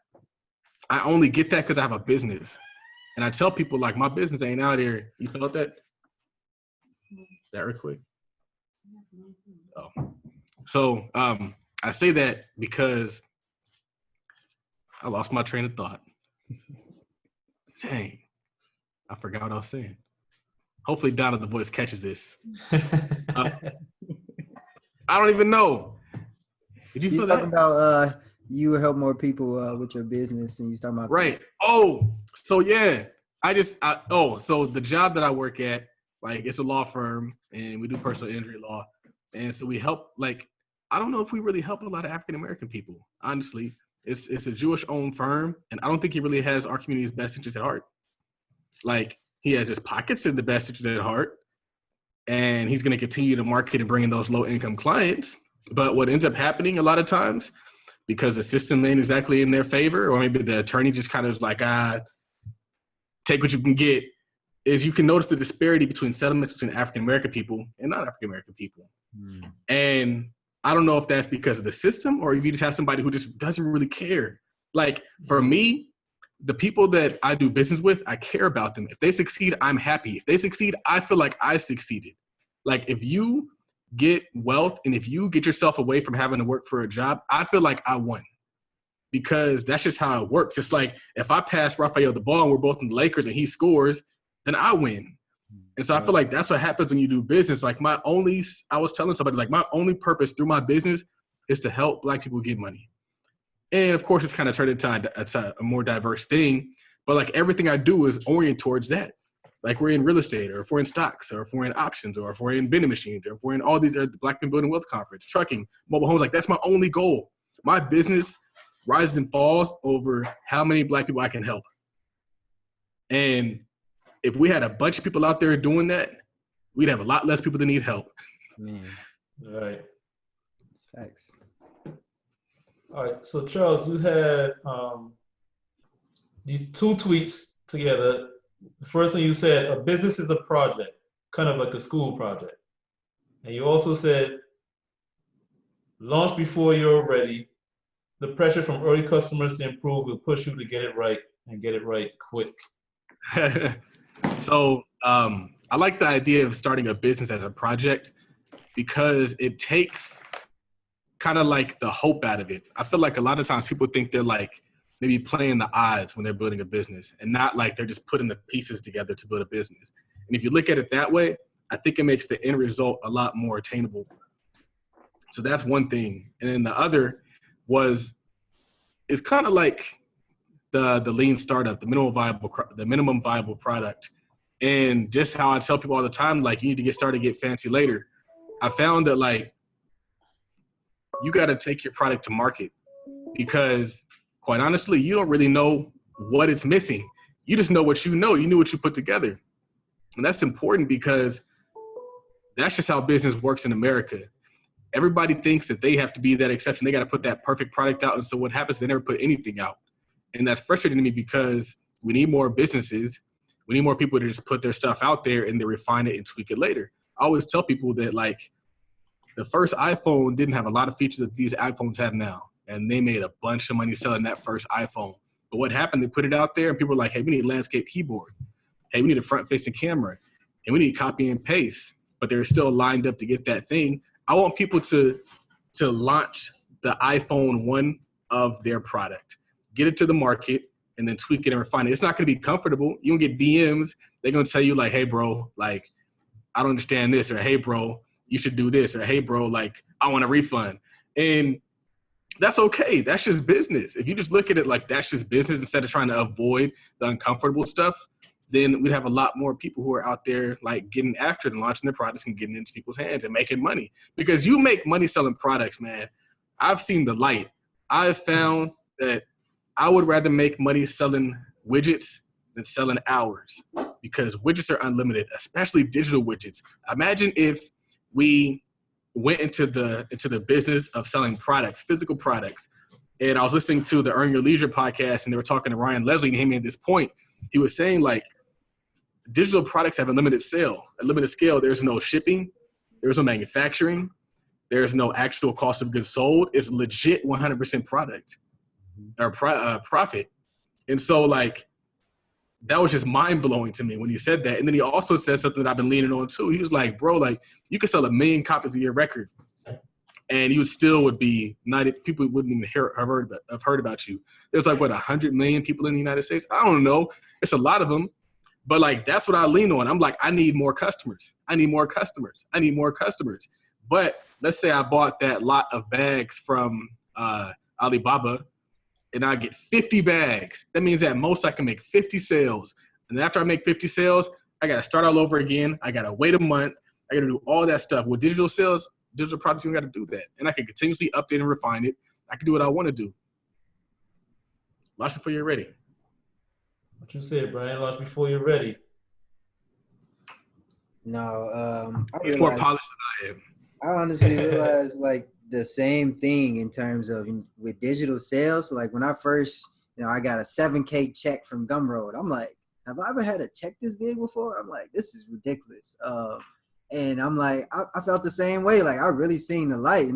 I only get that because I have a business. And I tell people, like, my business ain't out here. You felt that? That earthquake? Oh. So I say that because I lost my train of thought. Dang. I forgot what I was saying. Hopefully Donna the Voice catches this. I don't even know. Did you feel that? Talking about you help more people with your business, and you talking about right. Oh, so yeah. So the job that I work at, like, it's a law firm, and we do personal injury law, and so we help. Like, I don't know if we really help a lot of African American people. Honestly, it's a Jewish-owned firm, and I don't think he really has our community's best interest at heart. Like, he has his pockets in the best interest at heart, and he's going to continue to market and bring in those low-income clients. But what ends up happening a lot of times, because the system ain't exactly in their favor, or maybe the attorney just kind of is like, take what you can get, is you can notice the disparity between settlements between African-American people and non-African-American people. And I don't know if that's because of the system or if you just have somebody who just doesn't really care. Like, for me, the people that I do business with, I care about them. If they succeed, I'm happy. If they succeed, I feel like I succeeded. Like, if you get wealth and if you get yourself away from having to work for a job, I feel like I won, because that's just how it works. It's like, if I pass Raphael the ball and we're both in the Lakers and he scores, then I win. And so I feel like that's what happens when you do business. Like, I was telling somebody, like, my only purpose through my business is to help Black people get money. And of course, it's kind of turned into a more diverse thing. But like, everything I do is oriented towards that. Like, we're in real estate, or if we're in stocks, or if we're in options, or if we're in vending machines, or if we're in all these, the Black Men Building Wealth Conference, trucking, mobile homes. Like, that's my only goal. My business rises and falls over how many Black people I can help. And if we had a bunch of people out there doing that, we'd have a lot less people that need help. Man. Right. It's facts. All right. So, Charles, you had these two tweets together. The first one, you said a business is a project, kind of like a school project. And you also said launch before you're ready. The pressure from early customers to improve will push you to get it right, and get it right quick. So I like the idea of starting a business as a project, because it takes kind of like the hope out of it. I feel like a lot of times people think they're like maybe playing the odds when they're building a business, and not like they're just putting the pieces together to build a business. And if you look at it that way, I think it makes the end result a lot more attainable. So that's one thing. And then the other is kind of like the lean startup, the minimum viable product. And just how I tell people all the time, like, you need to get started, get fancy later. I found that, like, you got to take your product to market, because quite honestly, you don't really know what it's missing. You just know what you know. You knew what you put together. And that's important, because that's just how business works in America. Everybody thinks that they have to be that exception. They got to put that perfect product out. And so what happens, they never put anything out. And that's frustrating to me, because we need more businesses. We need more people to just put their stuff out there and they refine it and tweak it later. I always tell people that, like, the first iPhone didn't have a lot of features that these iPhones have now. And they made a bunch of money selling that first iPhone. But what happened, they put it out there and people were like, hey, we need a landscape keyboard. Hey, we need a front-facing camera. And we need copy and paste. But they're still lined up to get that thing. I want people to launch the iPhone 1 of their product, get it to the market, and then tweak it and refine it. It's not going to be comfortable. You can get DMs. They're going to tell you, like, hey, bro, like, I don't understand this, or hey, bro, you should do this, or hey, bro, like, I want a refund. And that's okay. That's just business. If you just look at it like that's just business instead of trying to avoid the uncomfortable stuff, then we'd have a lot more people who are out there, like, getting after it and launching their products and getting into people's hands and making money. Because you make money selling products, man. I've seen the light. I've found that I would rather make money selling widgets than selling hours, because widgets are unlimited, especially digital widgets. Imagine if we went into the business of selling products, physical products. And I was listening to the Earn Your Leisure podcast, and they were talking to Ryan Leslie, and he made this point. He was saying, like, digital products have a limited scale. There's no shipping. There's no manufacturing. There's no actual cost of goods sold. It's legit 100% product or profit. And so, like, that was just mind-blowing to me when he said that. And then he also said something that I've been leaning on, too. He was like, bro, like, you could sell 1 million copies of your record, and you would be not, people wouldn't even have heard about you. There's like, what, 100 million people in the United States? I don't know. It's a lot of them. But, like, that's what I lean on. I'm like, I need more customers. But let's say I bought that lot of bags from Alibaba, and I get 50 bags. That means at most I can make 50 sales. And then after I make 50 sales, I got to start all over again. I got to wait a month. I got to do all that stuff. With digital sales, digital products, you got to do that. And I can continuously update and refine it. I can do what I want to do. Launch before you're ready. What you said, Brian? Launch before you're ready. No, He's more polished than I am. I honestly realized like the same thing in terms of with digital sales. Like when I first, I got a 7K check from Gumroad. I'm like, have I ever had a check this big before? I'm like, this is ridiculous. And I'm like, I felt the same way. Like I really seen the light,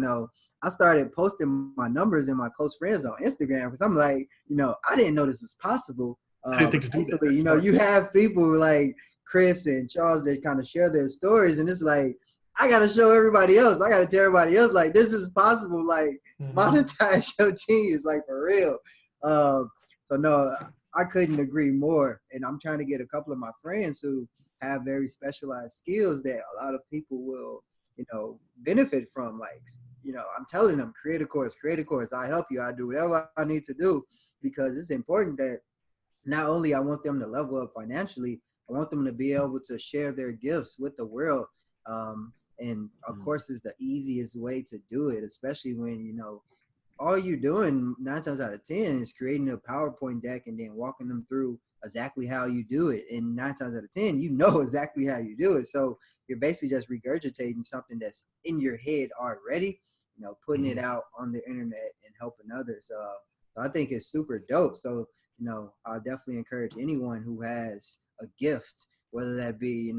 I started posting my numbers and my close friends on Instagram because I'm like, I didn't know this was possible. I didn't think to do that. You have people like Chris and Charles that kind of share their stories, and it's like, I got to show everybody else. I got to tell everybody else, like, this is possible. Like, monetize your genius, like, for real. So, no, I couldn't agree more. And I'm trying to get a couple of my friends who have very specialized skills that a lot of people will, benefit from. Like, I'm telling them, create a course. I help you. I do whatever I need to do because it's important that not only I want them to level up financially, I want them to be able to share their gifts with the world. And of course, it's the easiest way to do it, especially when, all you're doing 9 times out of 10 is creating a PowerPoint deck and then walking them through exactly how you do it. And 9 times out of 10, you know exactly how you do it. So you're basically just regurgitating something that's in your head already, putting it out on the internet and helping others. So I think it's super dope. So, I'll definitely encourage anyone who has a gift, whether that be,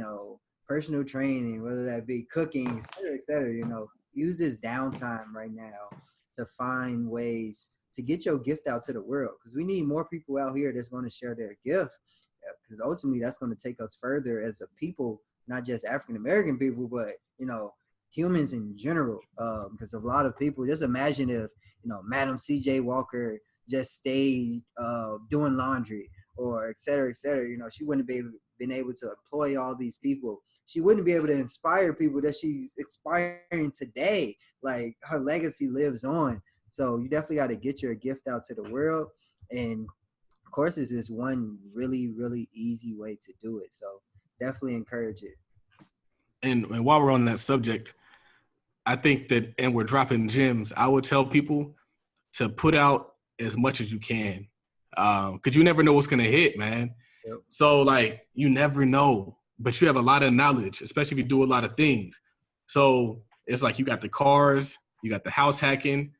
personal training, whether that be cooking, et cetera, use this downtime right now to find ways to get your gift out to the world. Because we need more people out here that's going to share their gift. Because ultimately that's going to take us further as a people, not just African-American people, but, humans in general. Because a lot of people, just imagine if, Madam C.J. Walker just stayed doing laundry or et cetera, she wouldn't have been able to employ all these people. She wouldn't be able to inspire people that she's inspiring today. Like her legacy lives on. So you definitely got to get your gift out to the world. And courses is one really, really easy way to do it. So definitely encourage it. And while we're on that subject, I think that, and we're dropping gems, I would tell people to put out as much as you can. Because you never know what's going to hit, man. Yep. So, like, you never know. But you have a lot of knowledge, especially if you do a lot of things. So it's like you got the cars, you got the house hacking.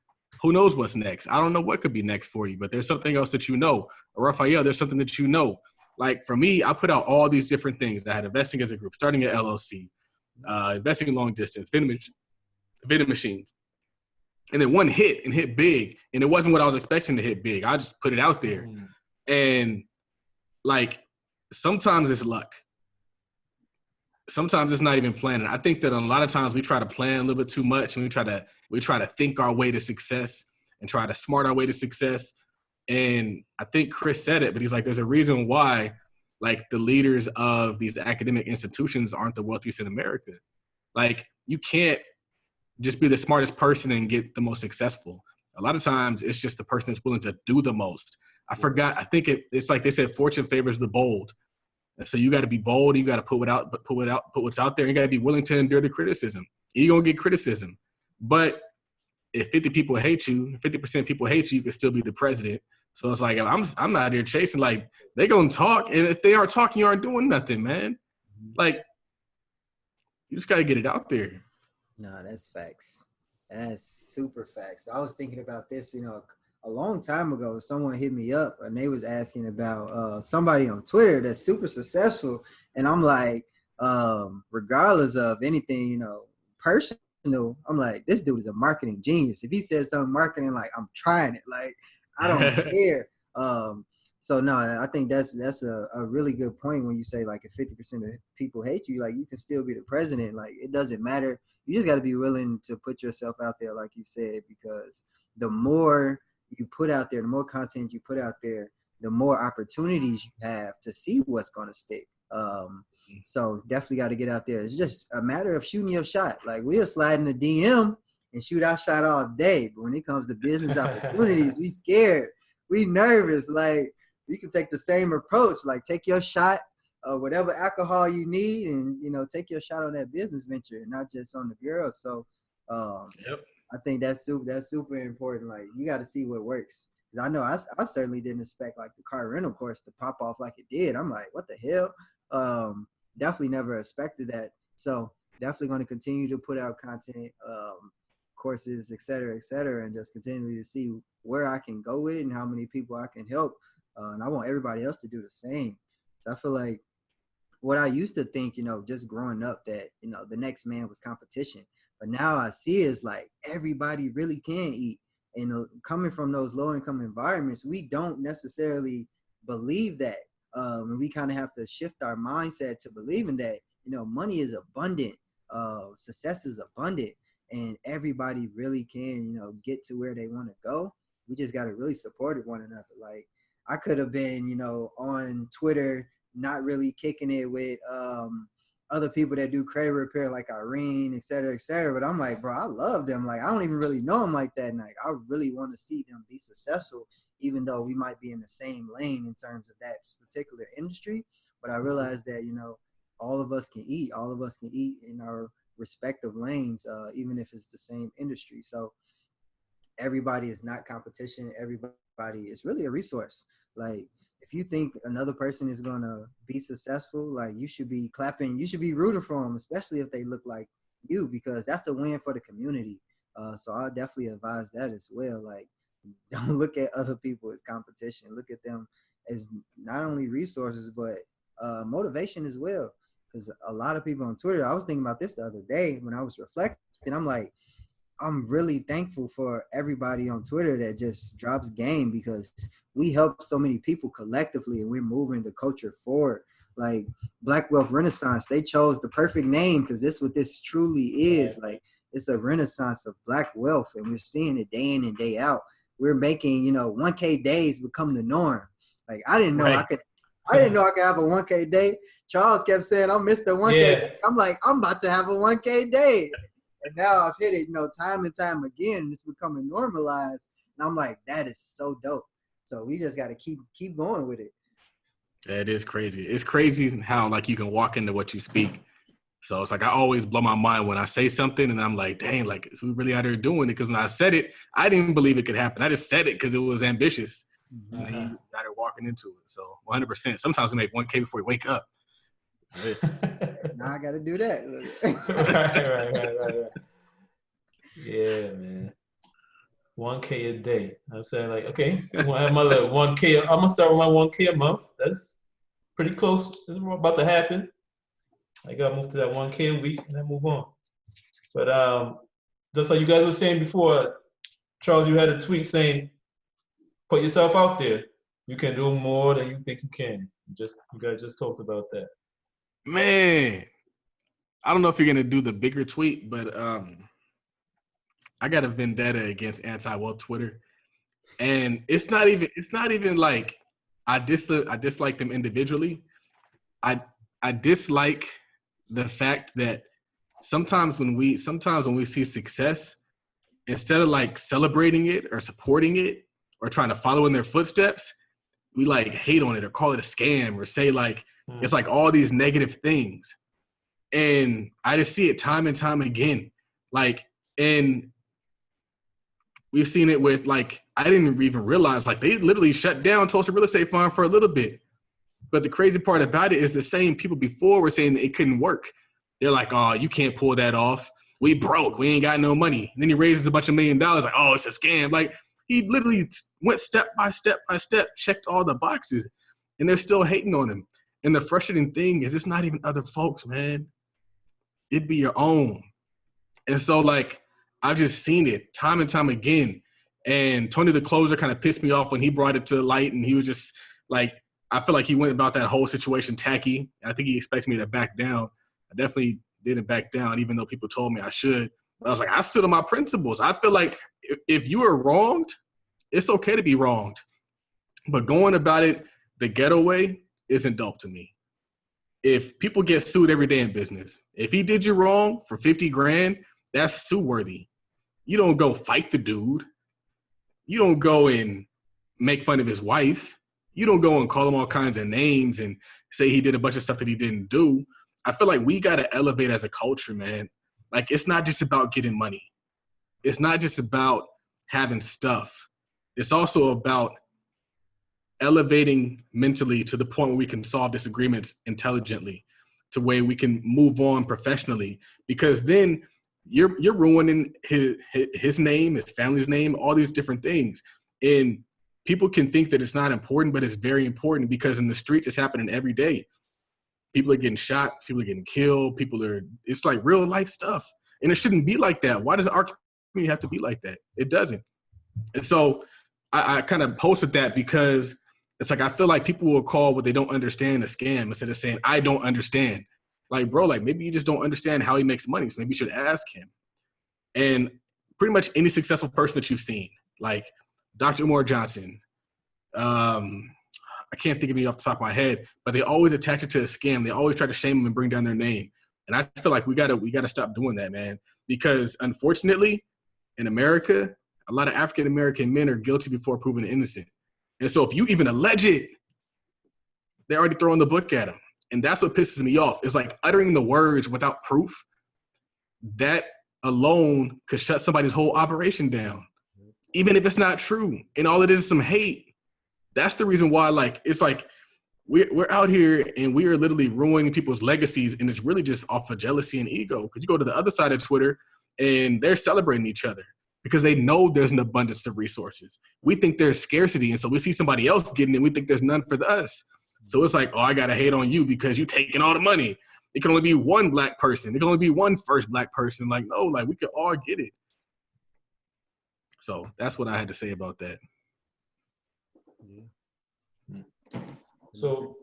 Who knows what's next? I don't know what could be next for you, but there's something else that you know. Or Raphael, there's something that you know. Like for me, I put out all these different things. I had investing as a group, starting at LLC, investing in long distance, vending machines. And then one hit and hit big. And it wasn't what I was expecting to hit big. I just put it out there. And like sometimes it's luck. Sometimes it's not even planning. I think that a lot of times we try to plan a little bit too much, and we try to think our way to success and try to smart our way to success. And I think Chris said it, but he's like, there's a reason why like the leaders of these academic institutions aren't the wealthiest in America. Like you can't just be the smartest person and get the most successful. A lot of times it's just the person that's willing to do the most. I think it's like they said, fortune favors the bold. And so you got to be bold. You got to put what's out there. You got to be willing to endure the criticism. You're going to get criticism. But if 50 people hate you, 50% of people hate you, you can still be the president. So it's like, I'm not here chasing, like, they're going to talk. And if they aren't talking, you aren't doing nothing, man. Like, you just got to get it out there. No, that's facts. That's super facts. I was thinking about this, a long time ago. Someone hit me up and they was asking about somebody on Twitter that's super successful, and I'm like, regardless of anything, personal, I'm like, this dude is a marketing genius. If he says something marketing, like I'm trying it, like I don't care. So no, I think that's a really good point when you say like if 50% of people hate you, like you can still be the president. Like it doesn't matter. You just got to be willing to put yourself out there, like you said, because the more you put out there, the more content you put out there, the more opportunities you have to see what's going to stick. So definitely got to get out there. It's just a matter of shooting your shot. Like we'll slide in the DM and shoot our shot all day, but when it comes to business opportunities, we scared, we nervous. Like we can take the same approach. Like take your shot. Whatever alcohol you need, and take your shot on that business venture, not just on the girl. So, I think that's super important. Like you got to see what works. Cause I know I certainly didn't expect like the car rental course to pop off like it did. I'm like, what the hell? Definitely never expected that. So definitely going to continue to put out content, courses, et cetera, and just continue to see where I can go with it and how many people I can help. And I want everybody else to do the same. So I feel like what I used to think, just growing up that, the next man was competition. But now I see is like everybody really can eat. And coming from those low income environments, we don't necessarily believe that. And we kind of have to shift our mindset to believing that, money is abundant, success is abundant, and everybody really can, get to where they want to go. We just got to really support one another. Like I could have been, on Twitter, not really kicking it with other people that do credit repair like Irene, et cetera, but I'm like, bro, I love them. Like I don't even really know them like that. And like I really want to see them be successful, even though we might be in the same lane in terms of that particular industry. But I realized that, all of us can eat. All of us can eat in our respective lanes, even if it's the same industry. So everybody is not competition. Everybody is really a resource. Like if you think another person is going to be successful, like you should be clapping, you should be rooting for them, especially if they look like you, because that's a win for the community. So I'll definitely advise that as well. Like don't look at other people as competition. Look at them as not only resources, but motivation as well. Because a lot of people on Twitter, I was thinking about this the other day when I was reflecting, I'm like, I'm really thankful for everybody on Twitter that just drops game, because we help so many people collectively and we're moving the culture forward. Like Black Wealth Renaissance, they chose the perfect name because this is what this truly is. Like it's a renaissance of Black wealth, and we're seeing it day in and day out. We're making, 1K days become the norm. Like I didn't know I could have a 1K day. Charles kept saying, I'm Mr. 1K. Yeah. I'm like, I'm about to have a 1K day. And now I've hit it, time and time again. It's becoming normalized. And I'm like, that is so dope. So we just got to keep going with it. Yeah, it is crazy. It's crazy how like you can walk into what you speak. So it's like I always blow my mind when I say something and I'm like, dang, like is we really out there doing it? Because when I said it, I didn't believe it could happen. I just said it because it was ambitious. And then you got there walking into it. So 100%. Sometimes we make 1K before we wake up. Now I got to do that. right. Yeah, man. 1K a day. I'm saying like, okay, I'm gonna have my 1K. I'm gonna start with my 1K a month. That's pretty close. It's about to happen. I gotta move to that 1K a week and then move on. But just like you guys were saying before, Charles, you had a tweet saying, put yourself out there. You can do more than you think you can. You guys just talked about that. Man, I don't know if you're gonna do the bigger tweet, but I got a vendetta against anti-wealth Twitter, and it's not even like I dislike them individually. I dislike the fact that sometimes when we see success, instead of like celebrating it or supporting it or trying to follow in their footsteps, we like hate on it or call it a scam or say like it's like all these negative things. And I just see it time and time again. Like, and we've seen it with like, I didn't even realize like they literally shut down Tulsa Real Estate Fund for a little bit. But the crazy part about it is the same people before were saying that it couldn't work. They're like, oh, you can't pull that off. we broke. We ain't got no money. And then he raises a bunch of $1 million. Like, oh, it's a scam. Like, he literally went step by step by step, checked all the boxes, and they're still hating on him. And the frustrating thing is it's not even other folks, man. It'd be your own. And so, like, I've just seen it time and time again. And Tony the Closer kind of pissed me off when he brought it to light, and he was just like, I feel like he went about that whole situation tacky. I think he expects me to back down. I definitely didn't back down, even though people told me I should. But I was like, I stood on my principles. I feel like if you are wronged, it's okay to be wronged. But going about it the ghetto way isn't dope to me. If people get sued every day in business, if he did you wrong for 50 grand, that's sue worthy. You don't go fight the dude. You don't go and make fun of his wife. You don't go and call him all kinds of names and say he did a bunch of stuff that he didn't do. I feel like we got to elevate as a culture, man. Like, it's not just about getting money. It's not just about having stuff. It's also about elevating mentally to the point where we can solve disagreements intelligently, to where we can move on professionally, because then you're ruining his name, his family's name, all these different things. And people can think that it's not important, but it's very important, because in the streets it's happening every day. People are getting shot, people are getting killed, it's like real life stuff. And it shouldn't be like that. Why does our community have to be like that? It doesn't. And so I kind of posted that because it's like, I feel like people will call what they don't understand a scam instead of saying, I don't understand. Like, bro, like, maybe you just don't understand how he makes money, so maybe you should ask him. And pretty much any successful person that you've seen, like Dr. Umar Johnson, I can't think of it off the top of my head, but they always attach it to a scam. They always try to shame them and bring down their name. And I feel like we gotta stop doing that, man. Because unfortunately, in America, a lot of African-American men are guilty before proven innocent. And so if you even allege it, they're already throwing the book at them. And that's what pisses me off. It's like uttering the words without proof. That alone could shut somebody's whole operation down, even if it's not true. And all it is some hate. That's the reason why, like, it's like we're out here and we are literally ruining people's legacies, and it's really just off of jealousy and ego. Because you go to the other side of Twitter and they're celebrating each other because they know there's an abundance of resources. We think there's scarcity, and so we see somebody else getting it, we think there's none for us. So it's like, oh, I gotta hate on you because you taking all the money. It can only be one black person. It can only be one first black person. Like, no, like, we could all get it. So that's what I had to say about that. So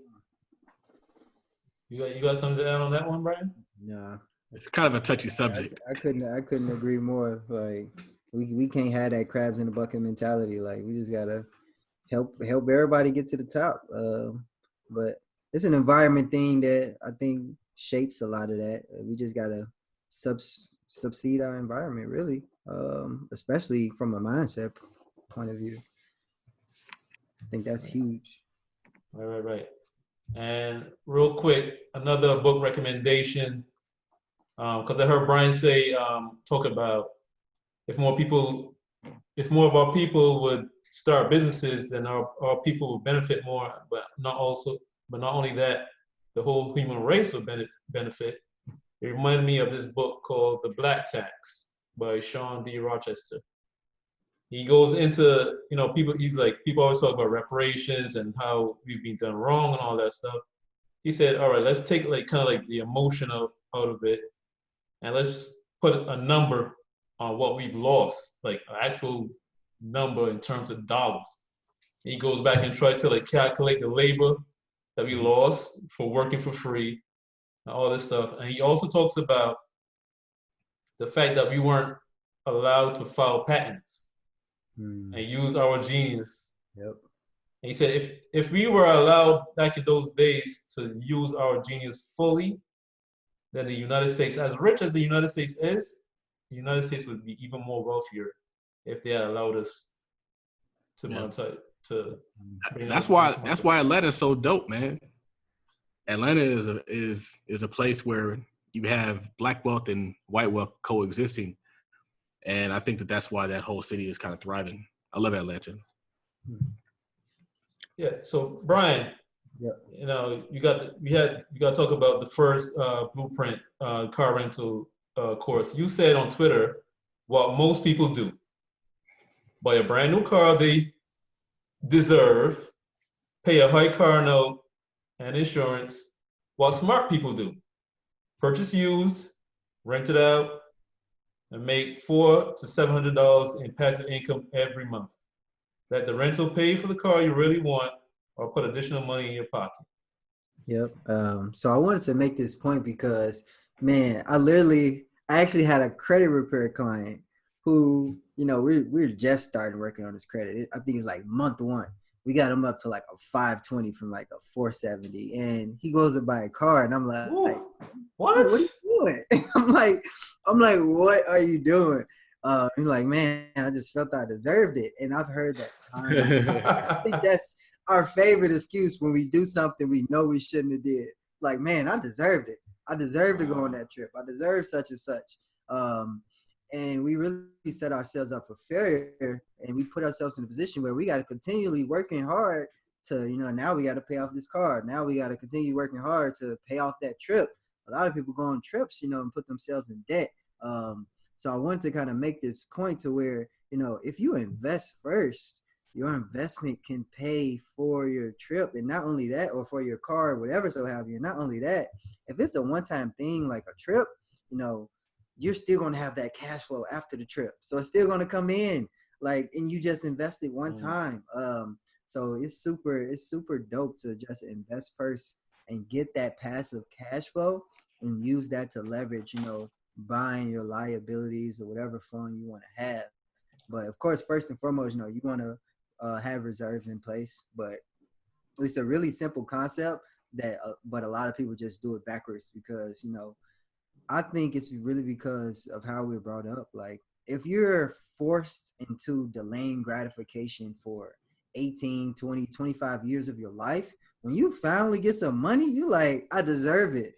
you got something to add on that one, Brian? Nah, It's kind of a touchy subject. I couldn't agree more. Like, we can't have that crabs in the bucket mentality. Like, we just gotta help everybody get to the top. But it's an environment thing that I think shapes a lot of that. We just gotta subsede our environment, really, especially from a mindset point of view. I think that's huge. Right. And real quick, another book recommendation, because I heard Brian say, talk about if more of our people would start businesses, then our people would benefit more. But not only that, the whole human race would benefit. It reminded me of this book called The Black Tax by Sean D. Rochester. He goes into, people always talk about reparations and how we've been done wrong and all that stuff. He said, all right, let's take the emotion out of it, and let's put a number on what we've lost, like an actual number in terms of dollars. He goes back and tries to calculate the labor that we lost for working for free and all this stuff. And he also talks about the fact that we weren't allowed to file patents and use our genius. Yep. And he said if we were allowed back in those days to use our genius fully, then the United States, as rich as the United States is, the United States would be even more wealthier if they had allowed us to monetize. That's why Atlanta's so dope, man. Atlanta is a place where you have black wealth and white wealth coexisting. And I think that's why that whole city is kind of thriving. I love Atlanta. Yeah. So Brian, you got to talk about the first Blueprint car rental course, you said on Twitter what most people do: buy a brand new car they deserve, pay a high car note and insurance. What smart people do: purchase used, rent it out, and make $400 to $700 in passive income every month. Let the rental pay for the car you really want, or put additional money in your pocket. Yep. So I wanted to make this point because, man, I actually had a credit repair client who, we're just starting working on his credit. I think it's like month one. We got him up to like a 520 from like a 470, and he goes to buy a car, and I'm like, Ooh, what are what? you doing? I'm like, what are you doing? I'm like, man, I just felt I deserved it, and I've heard that time. I think that's our favorite excuse when we do something we know we shouldn't have did. Like, man, I deserved it. I deserved to go on that trip. I deserve such and such. And we really set ourselves up for failure, and we put ourselves in a position where we got to continually working hard to, now we got to pay off this car. Now we got to continue working hard to pay off that trip. A lot of people go on trips, and put themselves in debt. So I wanted to kind of make this point to where, if you invest first, your investment can pay for your trip, and not only that, or for your car, whatever so have you. Not only that, if it's a one-time thing like a trip, you're still going to have that cash flow after the trip, so it's still going to come in, and you just invested one time. So it's super dope to just invest first and get that passive cash flow and use that to leverage, buying your liabilities or whatever fund you want to have. But of course, first and foremost, you want to have reserves in place. But it's a really simple concept but a lot of people just do it backwards because, I think it's really because of how we're brought up. Like, if you're forced into delaying gratification for 18, 20, 25 years of your life, when you finally get some money, you like, I deserve it.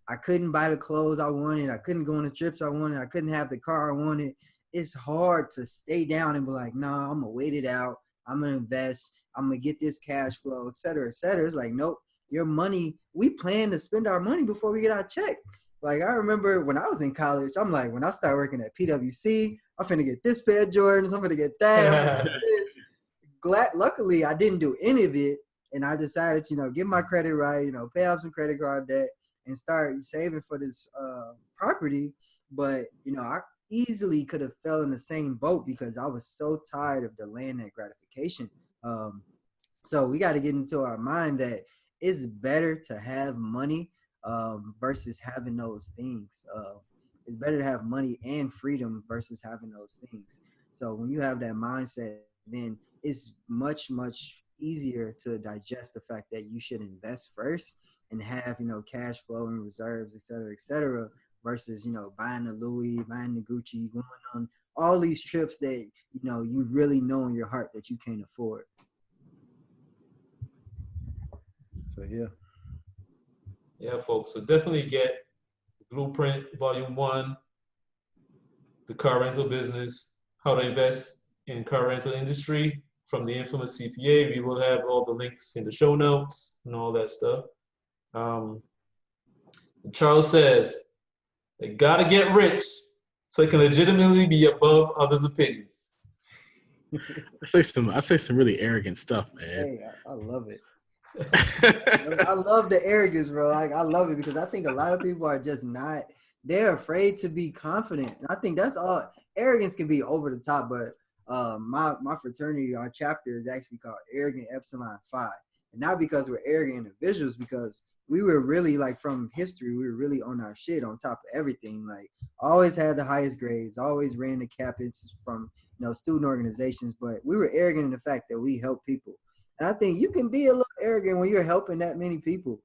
I couldn't buy the clothes I wanted. I couldn't go on the trips I wanted. I couldn't have the car I wanted. It's hard to stay down and be like, no, I'm going to wait it out. I'm going to invest. I'm going to get this cash flow, et cetera, et cetera. It's like, nope, your money, we plan to spend our money before we get our check. Like, I remember when I was in college, I'm like, when I start working at PwC, I'm finna get this pair of Jordans. I'm finna get that. I'm finna get this. Luckily, I didn't do any of it. And I decided to, get my credit right, pay off some credit card debt and start saving for this property. But, I easily could have fell in the same boat because I was so tired of delaying that gratification. So we got to get into our mind that it's better to have money versus having those things. It's better to have money and freedom versus having those things. So when you have that mindset, then it's much, much easier to digest the fact that you should invest first and have, cash flow and reserves, et cetera, versus, buying the Louis, buying the Gucci, going on all these trips that, you really know in your heart that you can't afford. So, yeah. Yeah, folks. So definitely get Blueprint Volume 1, The Car Rental Business, How to Invest in Car Rental Industry from the Infamous CPA. We will have all the links in the show notes and all that stuff. Charles says, they got to get rich so it can legitimately be above others' opinions. I say some really arrogant stuff, man. Hey, I love it. I love the arrogance, bro. Like, I love it because I think a lot of people are just not. They're afraid to be confident. And I think that's all. Arrogance can be over the top, but my fraternity, our chapter is actually called Arrogant Epsilon Phi, and not because we're arrogant individuals, because we were really, like, from history, we were really on our shit, on top of everything. Like, always had the highest grades, always ran the captains from student organizations, but we were arrogant in the fact that we help people. And I think you can be a little arrogant when you're helping that many people.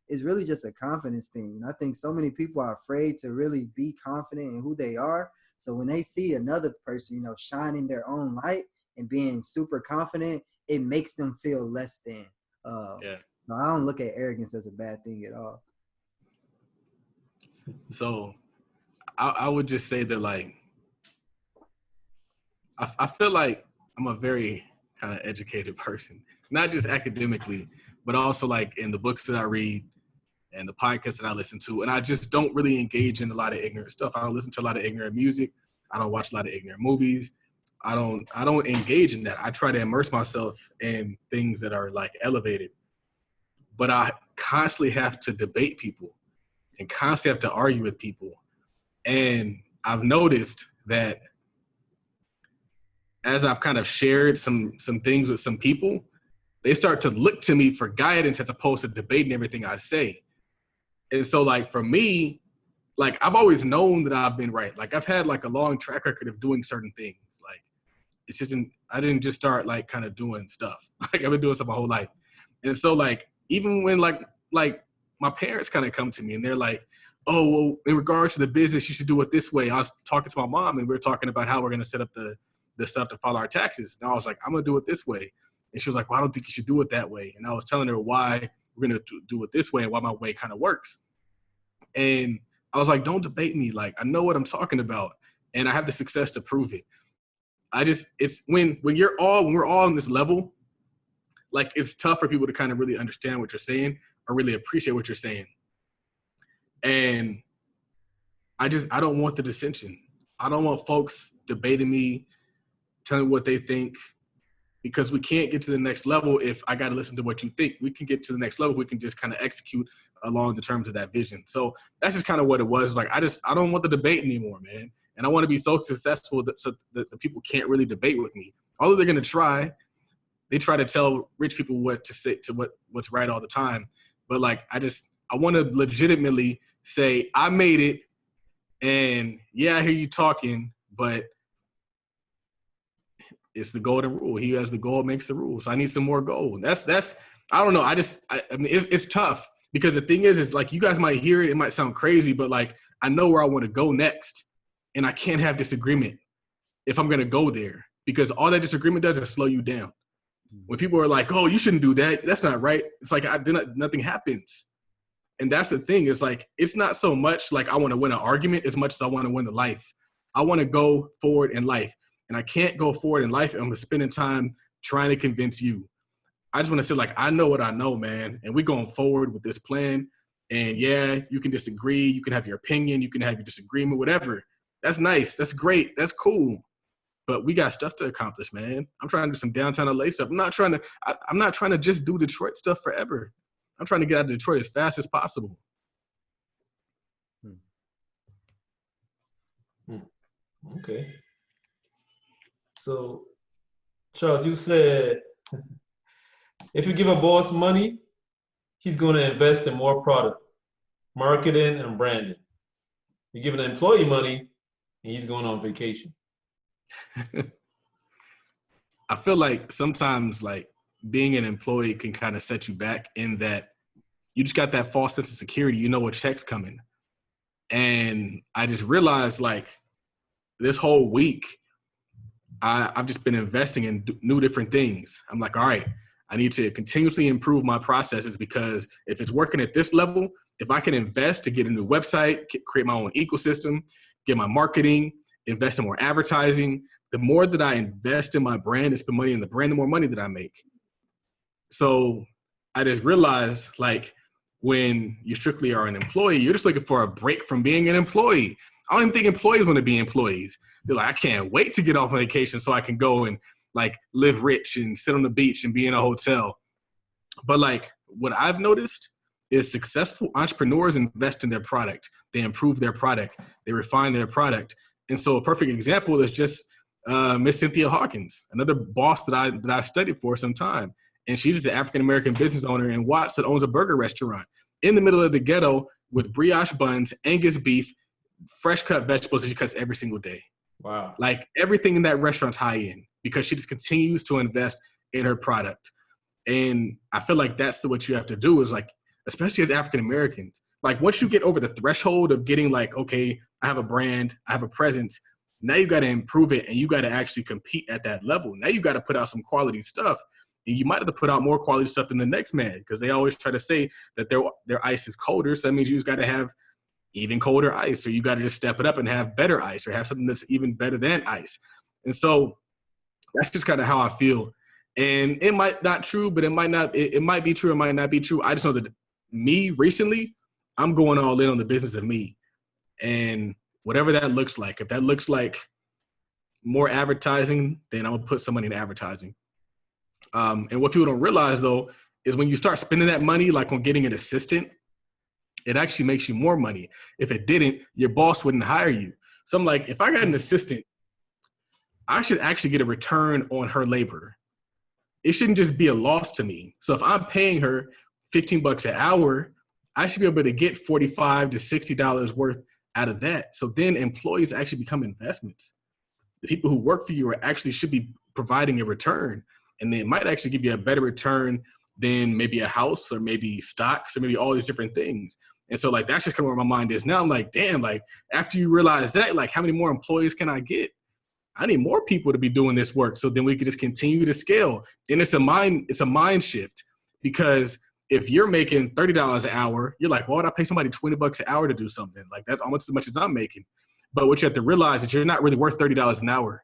It's really just a confidence thing. And I think so many people are afraid to really be confident in who they are. So when they see another person, shining their own light and being super confident, it makes them feel less than. Yeah. No, I don't look at arrogance as a bad thing at all. So I would just say that, like, I feel like I'm a very kind of educated person, not just academically, but also like in the books that I read, and the podcasts that I listen to. And I just don't really engage in a lot of ignorant stuff. I don't listen to a lot of ignorant music. I don't watch a lot of ignorant movies. I don't engage in that. I try to immerse myself in things that are like elevated. But I constantly have to debate people and constantly have to argue with people. And I've noticed that as I've kind of shared some things with some people, they start to look to me for guidance as opposed to debating everything I say. And so like for me, like I've always known that I've been right. Like I've had like a long track record of doing certain things. Like it's just, I didn't just start like kind of doing stuff. Like I've been doing stuff my whole life. And so like, even when like my parents kind of come to me and they're like, oh, well, in regards to the business, you should do it this way. I was talking to my mom and we were talking about how we're going to set up the stuff to file our taxes. And I was like, I'm going to do it this way. And she was like, well, I don't think you should do it that way. And I was telling her why we're going to do it this way and why my way kind of works. And I was like, don't debate me. Like, I know what I'm talking about and I have the success to prove it. It's when we're all on this level, like it's tough for people to kind of really understand what you're saying or really appreciate what you're saying. And I don't want the dissension. I don't want folks debating me, telling me what they think, because we can't get to the next level if I got to listen to what you think. We can get to the next level if we can just kind of execute along the terms of that vision. So that's just kind of what it was. Like, I don't want the debate anymore, man. And I want to be so successful that the people can't really debate with me. Although they're going to try. They try to tell rich people what to say to what's right all the time. But like, I want to legitimately say, I made it. And yeah, I hear you talking, but it's the golden rule. He who has the gold makes the rules. So I need some more gold. That's, I don't know. I mean, it's tough because the thing is like, you guys might hear it. It might sound crazy, but like, I know where I want to go next and I can't have disagreement if I'm going to go there, because all that disagreement does is slow you down. When people are like, oh, you shouldn't do that. That's not right. It's like, nothing happens. And that's the thing. It's like, it's not so much like I want to win an argument as much as I want to win the life. I want to go forward in life. And I can't go forward in life and I'm spending time trying to convince you. I just want to say, like, I know what I know, man. And we're going forward with this plan. And yeah, you can disagree. You can have your opinion. You can have your disagreement, whatever. That's nice. That's great. That's cool. But we got stuff to accomplish, man. I'm trying to do some downtown LA stuff. I'm not trying to just do Detroit stuff forever. I'm trying to get out of Detroit as fast as possible. Okay. So, Charles, you said if you give a boss money, he's going to invest in more product, marketing, and branding. You give an employee money, and he's going on vacation. I feel like sometimes like being an employee can kind of set you back in that you just got that false sense of security. You know what check's coming. And I just realized like this whole week, I've just been investing in new different things. I'm like, all right, I need to continuously improve my processes, because if it's working at this level, if I can invest to get a new website, create my own ecosystem, get my marketing, invest in more advertising, the more that I invest in my brand and spend money in the brand, the more money that I make. So I just realized, like, when you strictly are an employee, you're just looking for a break from being an employee. I don't even think employees want to be employees. They're like, I can't wait to get off on vacation so I can go and like live rich and sit on the beach and be in a hotel. But like what I've noticed is successful entrepreneurs invest in their product. They improve their product. They refine their product. And so a perfect example is just Miss Cynthia Hawkins, another boss that I studied for some time. And she's just an African-American business owner in Watts that owns a burger restaurant in the middle of the ghetto with brioche buns, Angus beef, fresh cut vegetables that she cuts every single day. Wow. Like everything in that restaurant's high end because she just continues to invest in her product. And I feel like that's what you have to do is like, especially as African-Americans, like once you get over the threshold of getting like, okay, I have a brand, I have a presence, now you got to improve it and you got to actually compete at that level. Now you got to put out some quality stuff. And you might have to put out more quality stuff than the next man because they always try to say that their ice is colder. So that means you just got to have even colder ice, or you got to just step it up and have better ice or have something that's even better than ice. And so that's just kind of how I feel. And it might not true, but it might be true. It might not be true. I just know that me recently, I'm going all in on the business of me. And whatever that looks like, if that looks like more advertising, then I'm gonna put some money in advertising. And what people don't realize though, is when you start spending that money, like on getting an assistant, it actually makes you more money. If it didn't, your boss wouldn't hire you. So I'm like, if I got an assistant, I should actually get a return on her labor. It shouldn't just be a loss to me. So if I'm paying her $15 an hour, I should be able to get $45 to $60 worth out of that. So then employees actually become investments. The people who work for you are actually should be providing a return, and they might actually give you a better return than maybe a house or maybe stocks or maybe all these different things. And so like, that's just kind of where my mind is now. I'm like, damn, like after you realize that, like how many more employees can I get? I need more people to be doing this work. So then we can just continue to scale. And it's a mind shift, because if you're making $30 an hour, you're like, why would I pay somebody $20 an hour to do something? Like that's almost as much as I'm making. But what you have to realize is you're not really worth $30 an hour.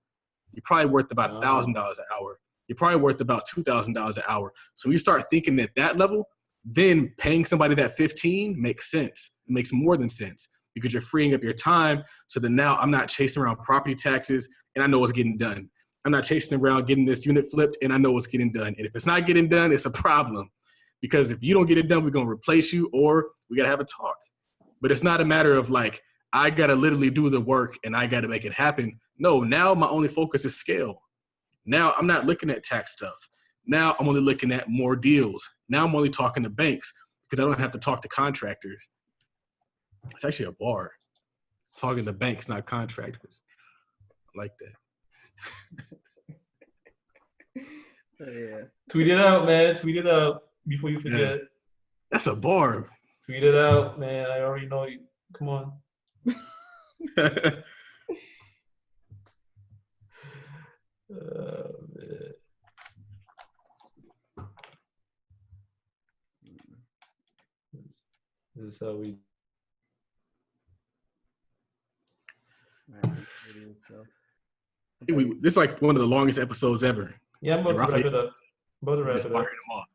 You're probably worth about $1,000 an hour. You're probably worth about $2,000 an hour. So when you start thinking at that level, then paying somebody that 15 makes sense. It makes more than sense, because you're freeing up your time. So that now I'm not chasing around property taxes and I know what's getting done. I'm not chasing around getting this unit flipped and I know what's getting done. And if it's not getting done, it's a problem, because if you don't get it done, we're going to replace you or we got to have a talk. But it's not a matter of like, I got to literally do the work and I got to make it happen. No, now my only focus is scale. Now I'm not looking at tax stuff. Now I'm only looking at more deals. Now I'm only talking to banks, because I don't have to talk to contractors. It's actually a bar. Talking to banks, not contractors. I like that. Yeah. Tweet it out, man. Tweet it out before you forget. Yeah. That's a bar. Tweet it out, man. I already know you. Come on. Man. This is how we. This is like one of the longest episodes ever. Yeah, I'm about to wrap it up. Just firing them off.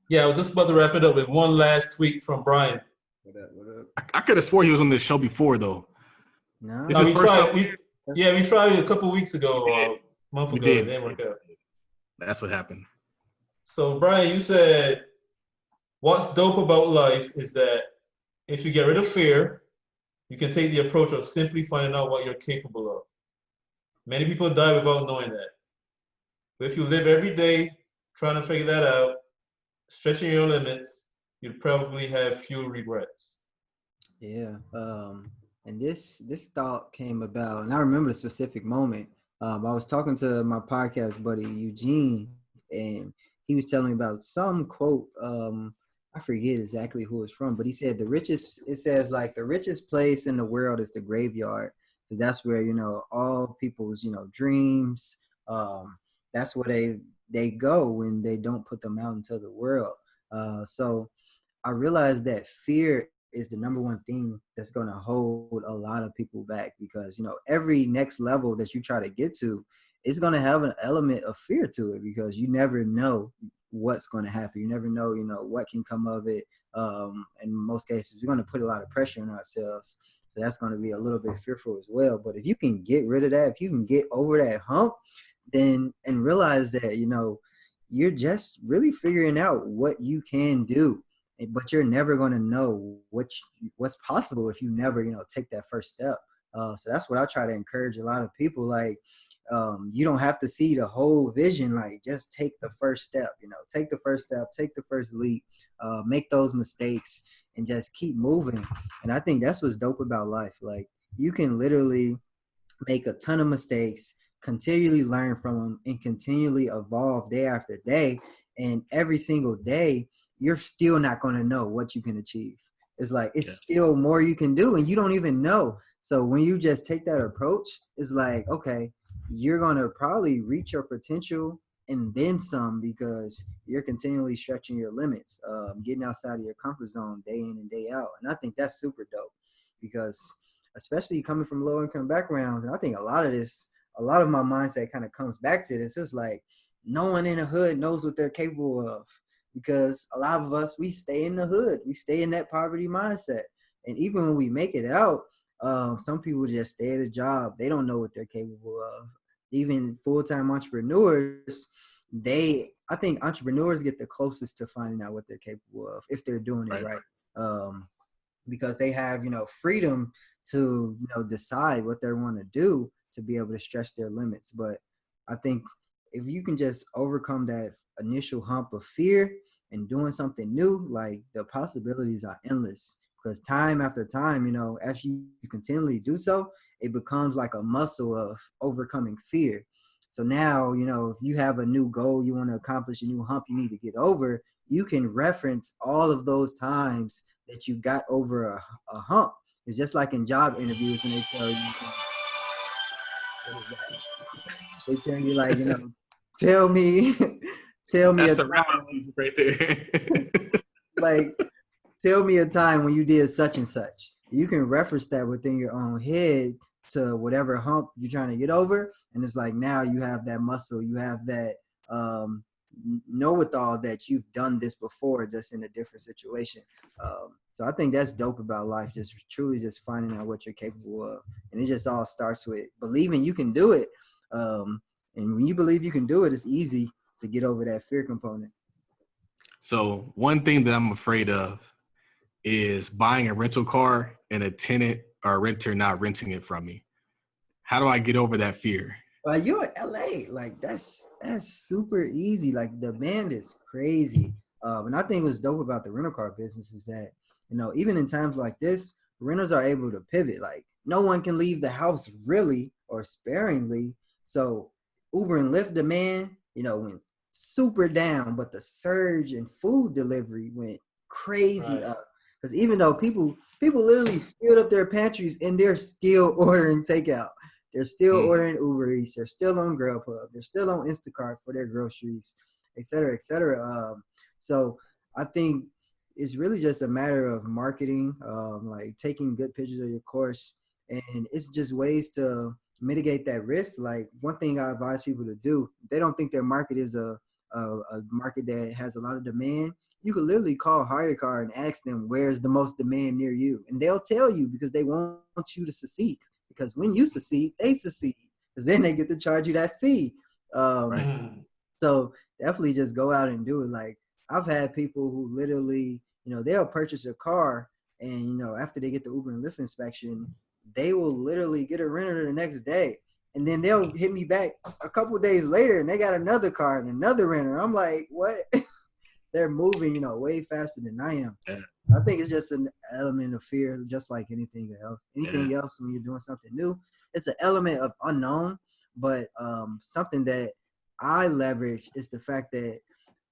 Yeah, I was just about to wrap it up with one last tweet from Brian. What up? I could have swore he was on this show before, though. No. This is first time. We tried it a couple weeks ago, a month ago. It didn't work out. That's what happened. So, Brian, you said, what's dope about life is that if you get rid of fear, you can take the approach of simply finding out what you're capable of. Many people die without knowing that. But if you live every day trying to figure that out, stretching your limits, you'll probably have few regrets. Yeah. And this thought came about, and I remember the specific moment. I was talking to my podcast buddy Eugene, and he was telling me about some quote. I forget exactly who it's from, but he said the richest place in the world is the graveyard, because that's where, all people's, dreams, that's where they go when they don't put them out into the world. So I realized that fear is the number one thing that's going to hold a lot of people back, because, every next level that you try to get to, it's going to have an element of fear to it, because you never know what's going to happen. You never know, what can come of it. In most cases, we're going to put a lot of pressure on ourselves. So that's going to be a little bit fearful as well. But if you can get rid of that, if you can get over that hump, then, and realize that, you're just really figuring out what you can do. But you're never going to know what's possible if you never, take that first step. So that's what I try to encourage a lot of people. Like, you don't have to see the whole vision. Like, just take the first step, take the first step, take the first leap, make those mistakes and just keep moving. And I think that's what's dope about life. Like, you can literally make a ton of mistakes, continually learn from them, and continually evolve day after day. And every single day, you're still not going to know what you can achieve. It's like, it's still more you can do, and you don't even know. So when you just take that approach, it's like, okay, you're going to probably reach your potential and then some, because you're continually stretching your limits, getting outside of your comfort zone day in and day out. And I think that's super dope, because especially coming from low income backgrounds, and I think a lot of my mindset kind of comes back to this. It's like, no one in the hood knows what they're capable of. because a lot of us, we stay in the hood. We stay in that poverty mindset. And even when we make it out, some people just stay at a job. They don't know what they're capable of. Even full-time entrepreneurs, I think entrepreneurs get the closest to finding out what they're capable of if they're doing it right. Because they have, freedom to, decide what they want to do to be able to stretch their limits. But I think if you can just overcome that initial hump of fear and doing something new, like the possibilities are endless. Because time after time, as you continually do so, it becomes like a muscle of overcoming fear. So now, if you have a new goal you want to accomplish, a new hump you need to get over, you can reference all of those times that you got over a hump. It's just like in job interviews when they tell you, what is that? They tell you like, tell me That's a the time, wrap-up music right there. like, tell me a time when you did such and such. You can reference that within your own head to whatever hump you're trying to get over. And it's like now you have that muscle, you have that know-it-all that you've done this before, just in a different situation. So I think that's dope about life, just truly just finding out what you're capable of. And it just all starts with believing you can do it. And when you believe you can do it, it's easy to get over that fear component. So one thing that I'm afraid of is buying a rental car and a tenant or a renter not renting it from me. How do I get over that fear? You're in LA, like that's super easy. Like the demand is crazy. And I think what's dope about the rental car business is that, even in times like this, renters are able to pivot. Like no one can leave the house really or sparingly. So Uber and Lyft demand, went super down, but the surge in food delivery went crazy up. Because even though people literally filled up their pantries and they're still ordering takeout. They're still ordering Uber Eats. They're still on Grubhub. They're still on Instacart for their groceries, et cetera, et cetera. So I think it's really just a matter of marketing, like taking good pictures of your course. And it's just ways to mitigate that risk. Like one thing I advise people to do, if they don't think their market is a market that has a lot of demand, you could literally call HireCar and ask them where's the most demand near you. And they'll tell you because they want you to succeed. Because when you succeed, they succeed. Because then they get to charge you that fee. So definitely just go out and do it. Like I've had people who literally, they'll purchase a car and, after they get the Uber and Lyft inspection, they will literally get a renter the next day. And then they'll hit me back a couple of days later and they got another car and another renter. I'm like, what? They're moving, way faster than I am. Yeah. I think it's just an element of fear, just like anything else. Anything else when you're doing something new, it's an element of unknown. But something that I leverage is the fact that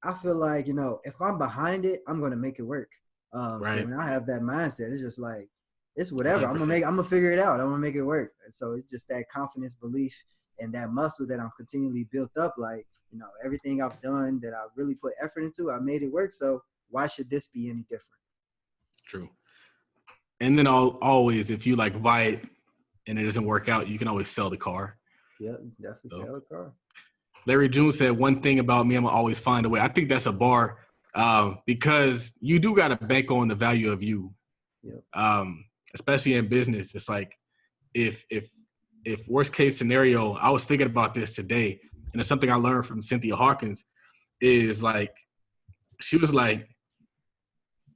I feel like, if I'm behind it, I'm gonna make it work. So when I have that mindset, it's just like it's whatever. 100%. I'm gonna figure it out. I'm gonna make it work. And so it's just that confidence, belief, and that muscle that I'm continually built up. Like everything I've done that I really put effort into, I made it work. So why should this be any different? True. And then always, if you like buy it and it doesn't work out, you can always sell the car. Yep, definitely sell a car. Larry June said, one thing about me, I'm gonna always find a way. I think that's a bar because you do got to bank on the value of you. Yep. Especially in business. It's like if worst case scenario, I was thinking about this today, and it's something I learned from Cynthia Hawkins, is like, she was like,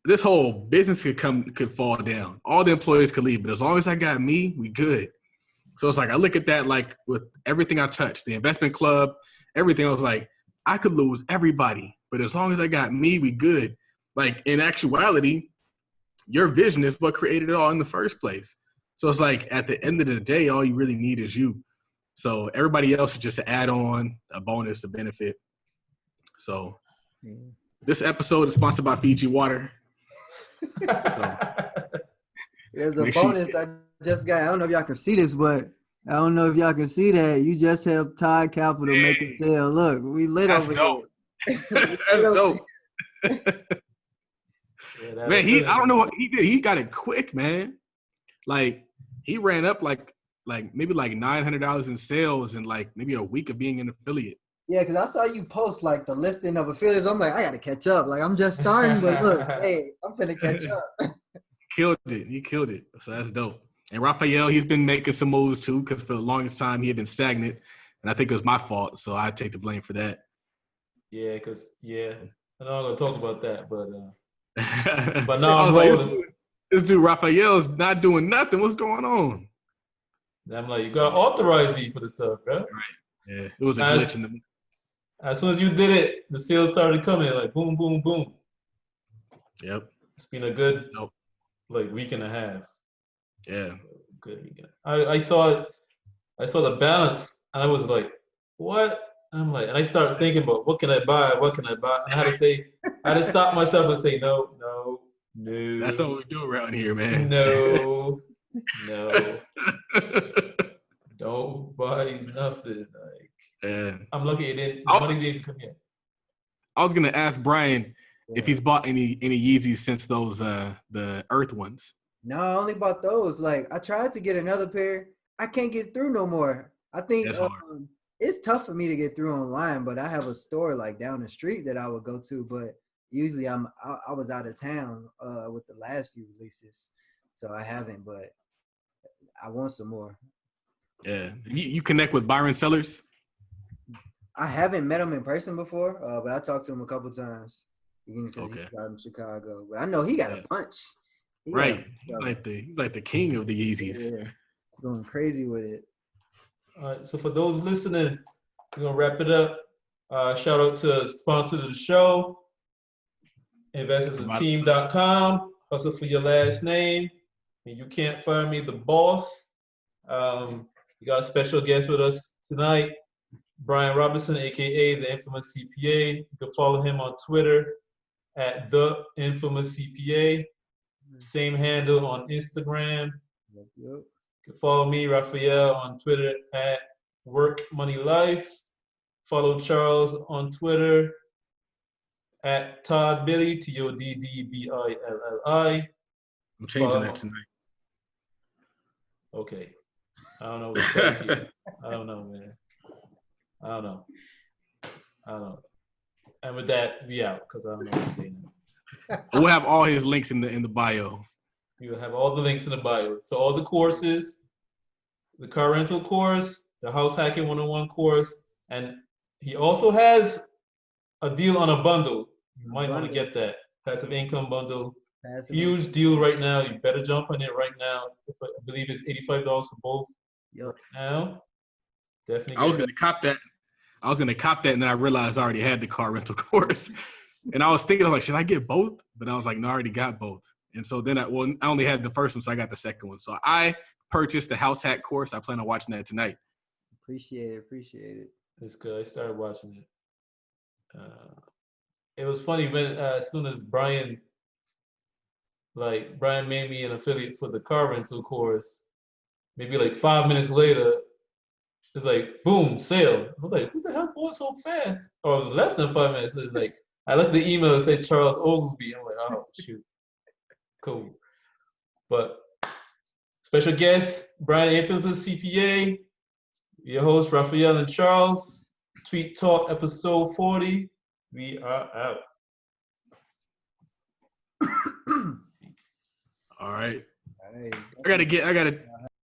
this whole business could fall down. All the employees could leave, but as long as I got me, we good. So it's like I look at that like with everything I touch, the investment club, everything. I was like, I could lose everybody, but as long as I got me, we good. Like in actuality, your vision is what created it all in the first place. So it's like at the end of the day, all you really need is you. So everybody else is just an add-on, a bonus, a benefit. So this episode is sponsored by Fiji Water. So there's a bonus I just got. I don't know if y'all can see this, but I don't know if y'all can see that. You just helped Tide Capital make a sale. Look, we lit over dope. here. That's dope. Man, I don't know what he did. He got it quick, man. Like he ran up like maybe like $900 in sales in like maybe a week of being an affiliate. Yeah, because I saw you post like the listing of affiliates. I'm like, I gotta catch up. Like I'm just starting, but look, hey, I'm finna catch up. Killed it. He killed it. So that's dope. And Raphael, he's been making some moves too, because for the longest time he had been stagnant, and I think it was my fault. So I take the blame for that. Yeah, because I'm not gonna talk about that, but I now I'm was like, rolling. this dude Raphael's not doing nothing. What's going on? And I'm like, you gotta authorize me for the stuff, bro. Right. Yeah, it was a Now, glitch in the. as soon as you did it, the sales started coming, like boom, boom, boom. Yep. It's been a good Dope. like week and a half. Yeah. Good weekend. I saw it. I saw the balance, and I was like, what? I'm like, and I started thinking about what can I buy? What can I buy? And I had to stop myself and say, no, no, That's no, what we do around here, man. no, no. Don't buy nothing. Like Yeah. I'm lucky it didn't. The money didn't come in. I was gonna ask Brian if Yeah. he's bought any Yeezys since those the Earth ones. No, I only bought those. Like I tried to get another pair. I can't get through no more. I think That's hard. it's tough for me to get through online, but I have a store like down the street that I would go to. But usually I was out of town with the last few releases, so I haven't. But I want some more. Yeah. You connect with Byron Sellers? I haven't met him in person before, but I talked to him a couple times because Okay. he's out in Chicago. But I know he got a bunch. He got Right. a- He's like the king of the Yeezys. yeah, going crazy with it. All right. So for those listening, we're gonna wrap it up. Shout out to sponsor of the show, investorsateam.com. Hustle for your last name. And you can't fire me, the boss. We got a special guest with us tonight, Brian Robinson, aka the Infamous CPA. You can follow him on Twitter at the Infamous CPA. Same handle on Instagram. Yep. You can follow me, Raphael, on Twitter at Work Money Life. Follow Charles on Twitter at Todd Billy, TODDBILLI. I'm changing that tonight. Okay. I don't know what to tell you. I don't know, man. I don't know. And with that, we out because I don't know what to say now. We'll have all his links in the bio. You will have all the links in the bio. So all the courses, the car rental course, the house hacking 101 course, and he also has a deal on a bundle. You might want to get that passive income bundle. Huge deal right now. You better jump on it right now. I believe it's $85 for both. Yep. Now, definitely. I was gonna cop that. And then I realized I already had the car rental course. And I was thinking, I was like, should I get both? But I was like, no, I already got both. And so then I only had the first one, so I got the second one. So I purchased the house hack course. I plan on watching that tonight. Appreciate it. It's good. I started watching it. It was funny when as soon as Brian made me an affiliate for the car rental course, maybe like 5 minutes later, it's like boom, sale. I was like, what the hell going so fast? Or it was less than 5 minutes. It's like I left the email that says Charles Oglesby. I'm like, oh shoot. Cool. But special guest, Brian Infamous CPA, your host, Raphael and Charles. Tweet Talk episode 40. We are out. All right. Hey. I gotta